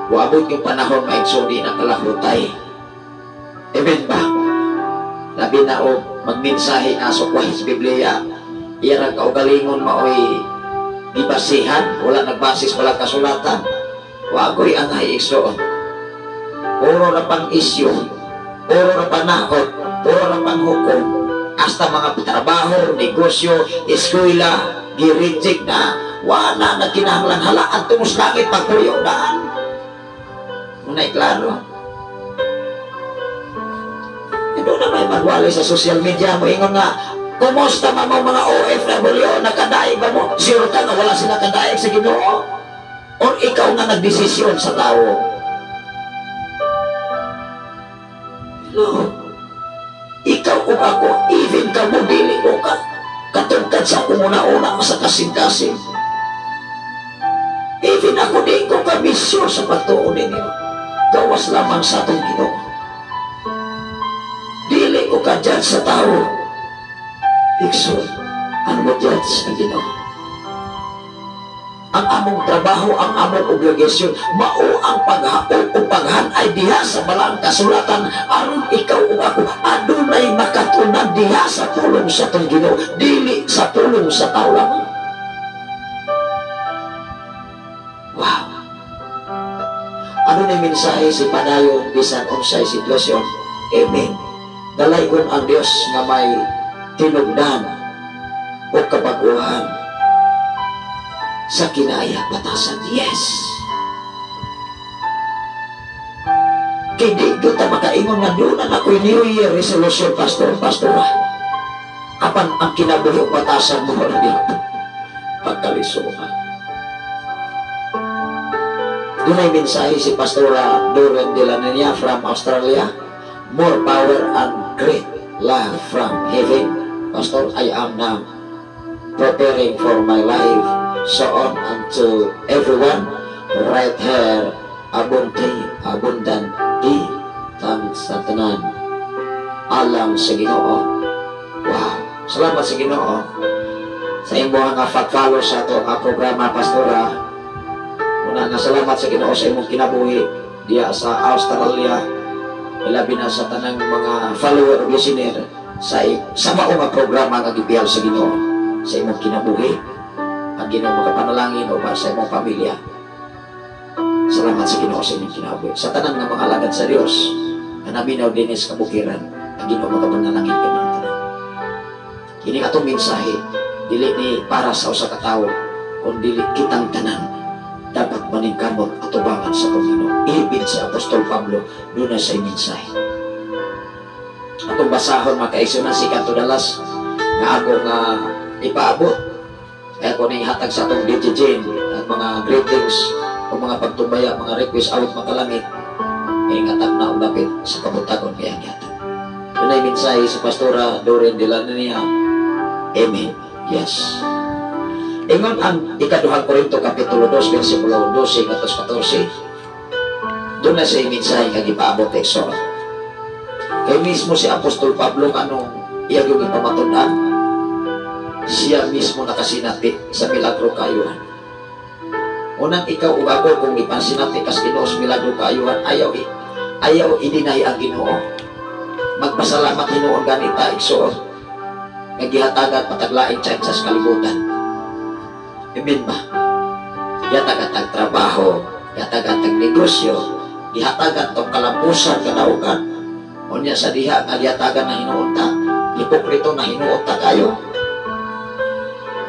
waabot yung panahon maigsudi ng kalahutay. Amen ba? Labi na o magmensahe na sukwahis Biblia, iyarang kaugalingon maoy dibasihan, wala nagbasis, wala kasulatan. Wagoy ang igsoon. Puro na pang isyu, puro na panahon, puro na pang hukom, hasta mga trabaho, negosyo, eskwela, girejik na, wala na kinahanglan halaan tumus langit pagpuyo daan. Muna'y klaro. Ito na may magwali sa social media mo, ingon nga, kumusta mga OFW, nakadaig ba mo? Sure ka na wala sila kadaig sa Ginoo? Or ikaw na nagdesisyon sa tao? No. Ikaw o ako, even ka mo, dili ko ka. Katungkad sa akong una-una sa kasing-kasing. Even ako di ko kabisyo sa pagtuon ninyo. Gawas lamang sa atong Ginoo. Dili ko ka dyan sa tao. Ikson, ano mo dyan sa Ginoo? Ang among trabaho, ang among obligasyon, mao ang paghaon o paghanay diha sa balang kasulatan aron ikaw o ako adunay makatunan diha sa pulong sa atong Ginoo, dili sa pulong sa tao lamang. Wow! Ano na mensahe si padayon bisan unsay sitwasyon? Amen. Dalaygon ang Dios nga may tinugdan o kabaguhan sa kinaya batasan. Yes. Kaya di ko ta makaingon nga doon na ako'y New Year resolution, pastora. Apan ang kinabuhi batasan mo rin pagkalisuhan. Doon ay mensahe si Pastora Doreen de la Niña from Australia. More power and great love from heaven. Pastor, I am now preparing for my life. So on unto everyone, right here, abundant di tang sa tanan. Alam sa Ginoo. Wow! Salamat sa Ginoo sa imong nga pag-follow sa ato nga programa, Pastora. Una nga salamat sa Ginoo sa imong kinabuhi diya sa Australia. Labi na sa tanang mga follower o listener sa mao nga programa nga gibiyal sa Ginoo sa imong kinabuhi. Ang Ginoo makapanalangin o para sa imong pamilya. Salamat sa Ginoo sa inyong kinabuhi. Sa tanang nga mga alagad sa Dios na naminaw din sa kabukiran, ang Ginoo makapanalangin kanyang tanan. Kini atong mensahe dili ni para sa usa ka tawo kundi dili kitang tanan dapat maningkamot atubangan sa Panginoon. Ibig si Apostol Pablo doon sa mensahe. Atong basahon makaigsunan si Kanto Dalas nga ako nga ipaabot. Kaya ko na ihatag sa atong DJ Jane at mga greetings o mga pagtubaya, mga request awit makalamit. Kaya ngatag na ulapit sa kabutagon kaya niyata. Doon ay mensahe sa Pastora Doreen de la Niña. Amen. Yes. Ingon ang ikaduhang Korinto kapitulo 2 versikulo 12 hanggang 14. Doon na siya mensahe nga gipaabot ekso. Kay mismo si Apostol Pablo anong iya yung ipamatunan, siya mismo nakasinati sa milagro kaayuhan. Unang ikaw ug ako kung ipansinati kas Ginoo sa milagro kaayuhan, ayaw idinay ang Ginoo. Magpasalamat hinuon ganita ekso. Nagihatagan pataglaing tiyan sa kalibutan. Amen ba? Yatagatag trabaho, yatagatag negosyo, ihatagan tong kalampusan, kadaugan. O niya sa diha, yatagan na hinuunta, hipokrito na hinuunta kayo.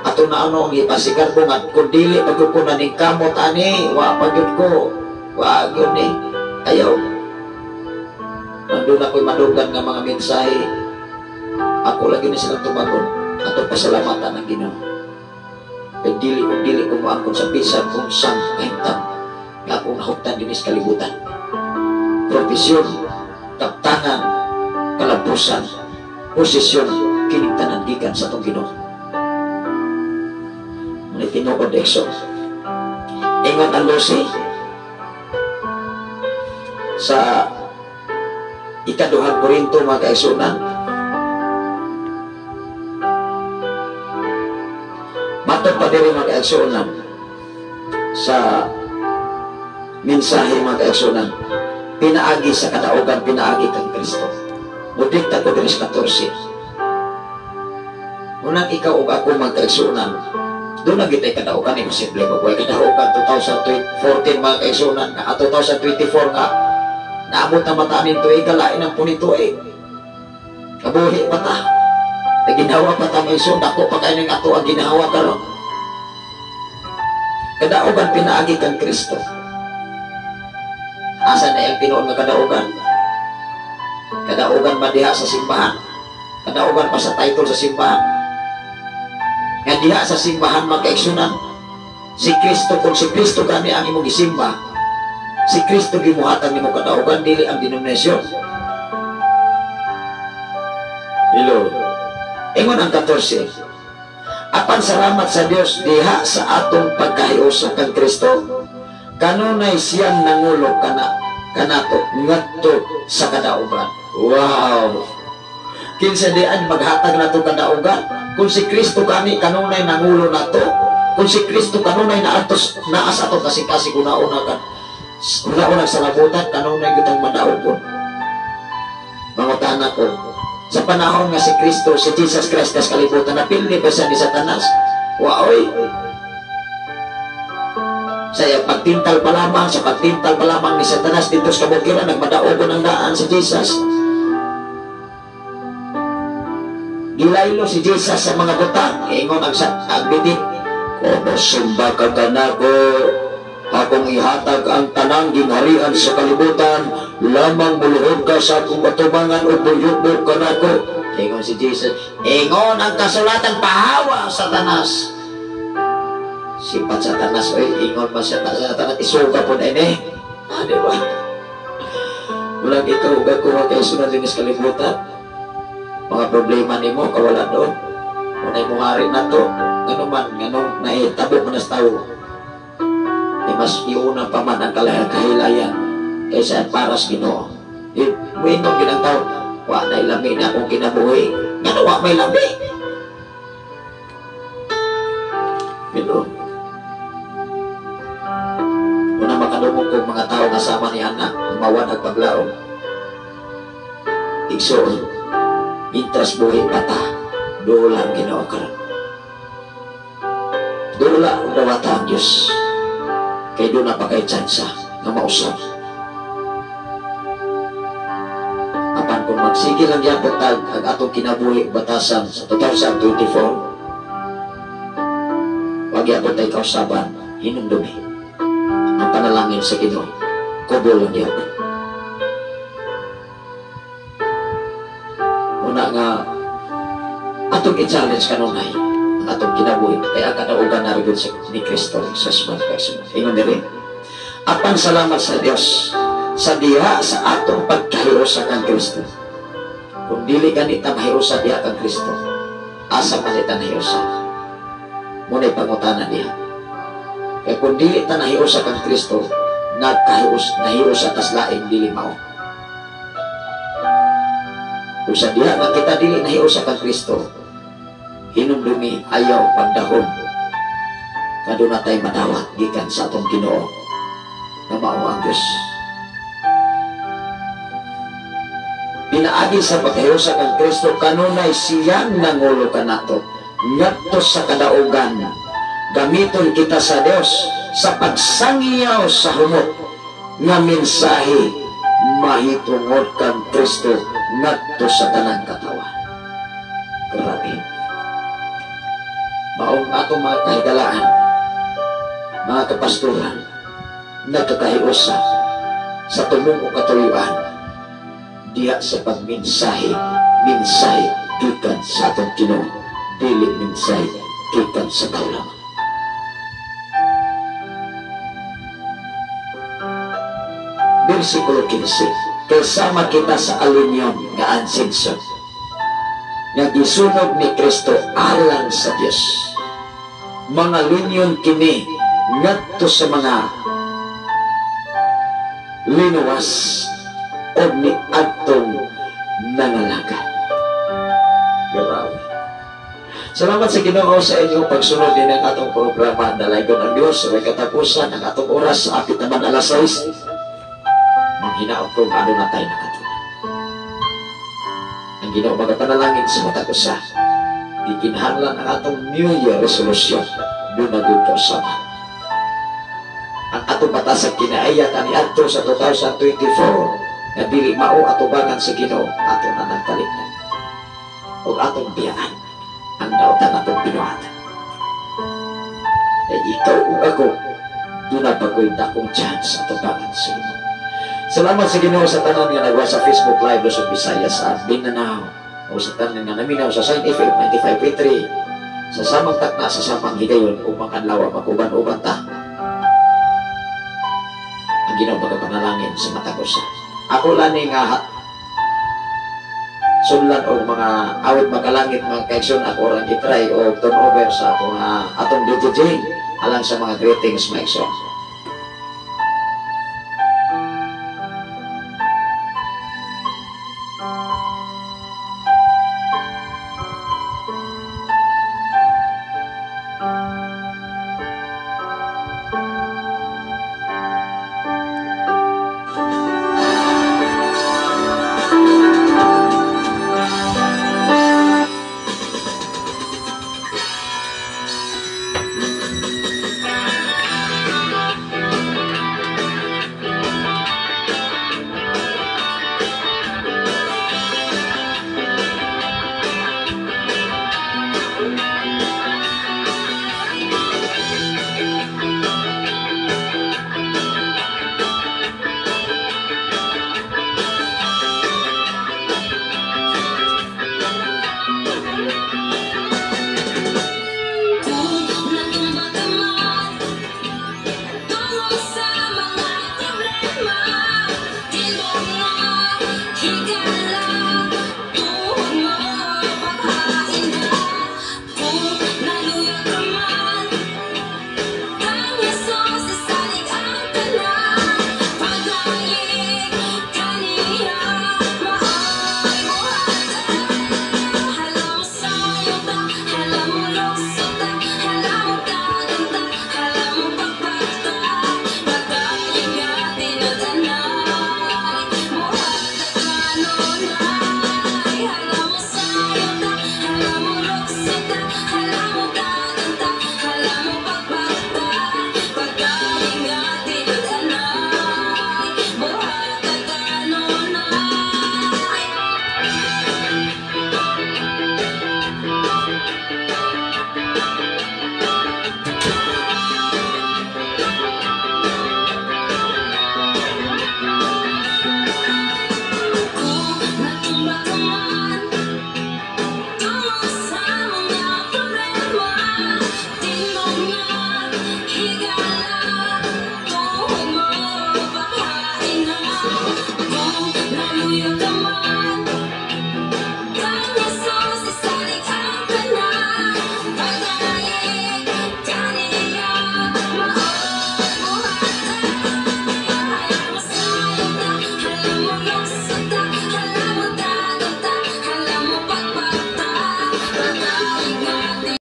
Ato na ano ang ipasigar ko nga, kung dili pagkukunan ng kamot, ani, wapagyod ko, wagyod ni, ayaw. Nandun ako'y madugan ng mga mensahe, ako lagi na silang tumagon, atong pasalamatan ng Ginoo. Kaya dili ko maangkon sa bisan kung sang kahintang nga akong nahuktan din sa kalibutan. Profesyon, kaptangan, kalampusan, posisyon, kining tanan gikan sa itong Ginoo. Muna tinuod ekso. Ingon ang 12 sa ikaduhang Korinto mga kaigsunan. kaigsuonan sa mensahe mga kaigsuonan, pinaagi sa kadaugan, pinaagi kang Kristo. Mudikta ko 14. Unang ikaw o ako mga kaigsuonan, doon na kita kadaugan, imposible magway kadaugan 2014 mga kaigsuonan, nga 2024 nga naabot na mata nito galain ang punito kabuhi pa ta, ginawa pa ta may isun, ako pa kayo ng ato ang ginawa karon. Kadaugan pinaagi kang Kristo. Asa na yung pinuon nga kadaugan? Kadaugan ba diha sa simbahan? Kadaugan pa sa title sa simbahan? Nga diha sa simbahan magkaigsunan, si Kristo, kung si Kristo gani ang imong gisimba, si Kristo gimuhatan nimo kadaugan, dili ang denominasyon. Hello. Ingon ang 14. Apan salamat sa Dios diha sa atong pagkahiusa kang Kristo, kanunay siyang nangulo kanato ngadto sa kadaugan. Wow! Kinsa dian maghatag nato kadaugan? Kung si Kristo kani kanunay nangulo nato, kung si Kristo kanunay naas ato kasi una-una sa labutan, kanunay gitang madaugon. Mangutana ko, sa panahon nga si Kristo, si Jesus Christ kas kalibutan, napili ba siya ni Satanas? Waoy! Sa pagtintal pa lamang ni Satanas dito sa kabukiran, nagmadaogon ang daan si Jesus. Gilaylo si Jesus sa mga butang, ingon ang bidik, "Kung sumba ka kanako, akong ihatag ang tanang ginharian sa kalibutan, lamang muluhod ka sa akong atubangan o buyog kanako." Ingon si Jesus, ingon ang kasulatan, pahawa Satanas. Sipat Satanas, ingon ba siya Satanas, isuga po na ini. Diba? Walang ikaw, ugag ko magkaisunod din sa kalibutan. Mga problema ni mo, kawalan doon. Unay mo hari na to, ganong naitabo mo na sa tao. Mas iuna pa man ang kahilayan kaysa para sa Ginoo. Winong ginang wa na ilami na akong kinabuhi. Nga wa may labi. Ginoo. Una makadumog kong mga tao kasama ni anak, umawan ang paglaong. Igsoon, intras buhi pata, dola ang Ginoo karon. Dola ang dawata ang Diyos. Kaya doon na pa kay tsansa na mausap. Apan kung magsige lang yan butag ang atong kinabuhi batasan sa 2024, wag yan tayo kausaban, hinumdumi. Ang panalangin sa Ginoo, kubo lang yan. Una nga, atong i-challenge kanunay ang atong kinabuhi, kaya kadaugan na rin ni Kristo sa sumagkasunod. Ingon na rin, apan salamat sa Dios sa diha sa atong pagkahiusa kang Kristo. Kung dili ganita mahiusa diha kang Kristo, asa malita nahiusa? Muna'y pangutanan diha. Kaya kung dili ta nahiusa kang Kristo, nahiusa tas laing dili mao. Kung sa diha nga kita dili nahiusa kang Kristo, hinumdumi ayaw pagdahon kado na tayo madawat gikan sa atong Ginoo na mao ang Diyos. Pinaagi sa paghiusa kang Kristo, kanunay siyang nangulo kanato ngadto sa kadaugan, gamiton kita sa Dios sa pagsangyaw sa humot nga mensahe mahitungod kang Kristo ngadto sa tanang katawan. Grabe. Maong atong mga kahigalaan, mga kapasturan, nagkakahiusa sa tumong o katuyuan diha sa pagmensahe gikan sa atong Ginoo, dili mensahe gikan sa tao lamang. Versikulo 15, kasama kita sa alunyon nga ansinso nga gisunog ni Kristo alang sa Dios. Mga linyon kini ngadto sa mga linuwas o ni adtong nangalaga. Grabe. Salamat sa Ginoo sa inyong pagsunod din ang atong programa. Dalaygon ang Diyos sa katapusan ang atong oras sa apit naman alas 6. Manghinaot kong ano na tayo nakatunan. Ang Ginoo magapanalangin sa mata ko sa ikinahanglan ang atong New Year resolution. Doon na dito sama. Ang atong batasang kinaayat ani adto sa 2024 na dili mao atubangan sa Ginoo ato na nagtalikdan. O atong biyaan ang dautan atong binuhatan. Ay ikaw o ako doon na bagoy dakong chance atubangan sa Ginoo. Salamat sa Ginoo sa tanan nga nagwa sa Facebook Live Luzon, Visayas sa Mindanao o sa tanan nga naminaw sa Saint FM 95.3 sa samang takna sa samang higayon upang kanlawa makuban-uban ta. Ang Ginoo magapanalangin sa mata ko sa ako lani nga sunlan o mga awit makalangit mga kaigsoon ako orang itry o turnover sa ako nga atong DJ alang sa mga greetings maigsoon.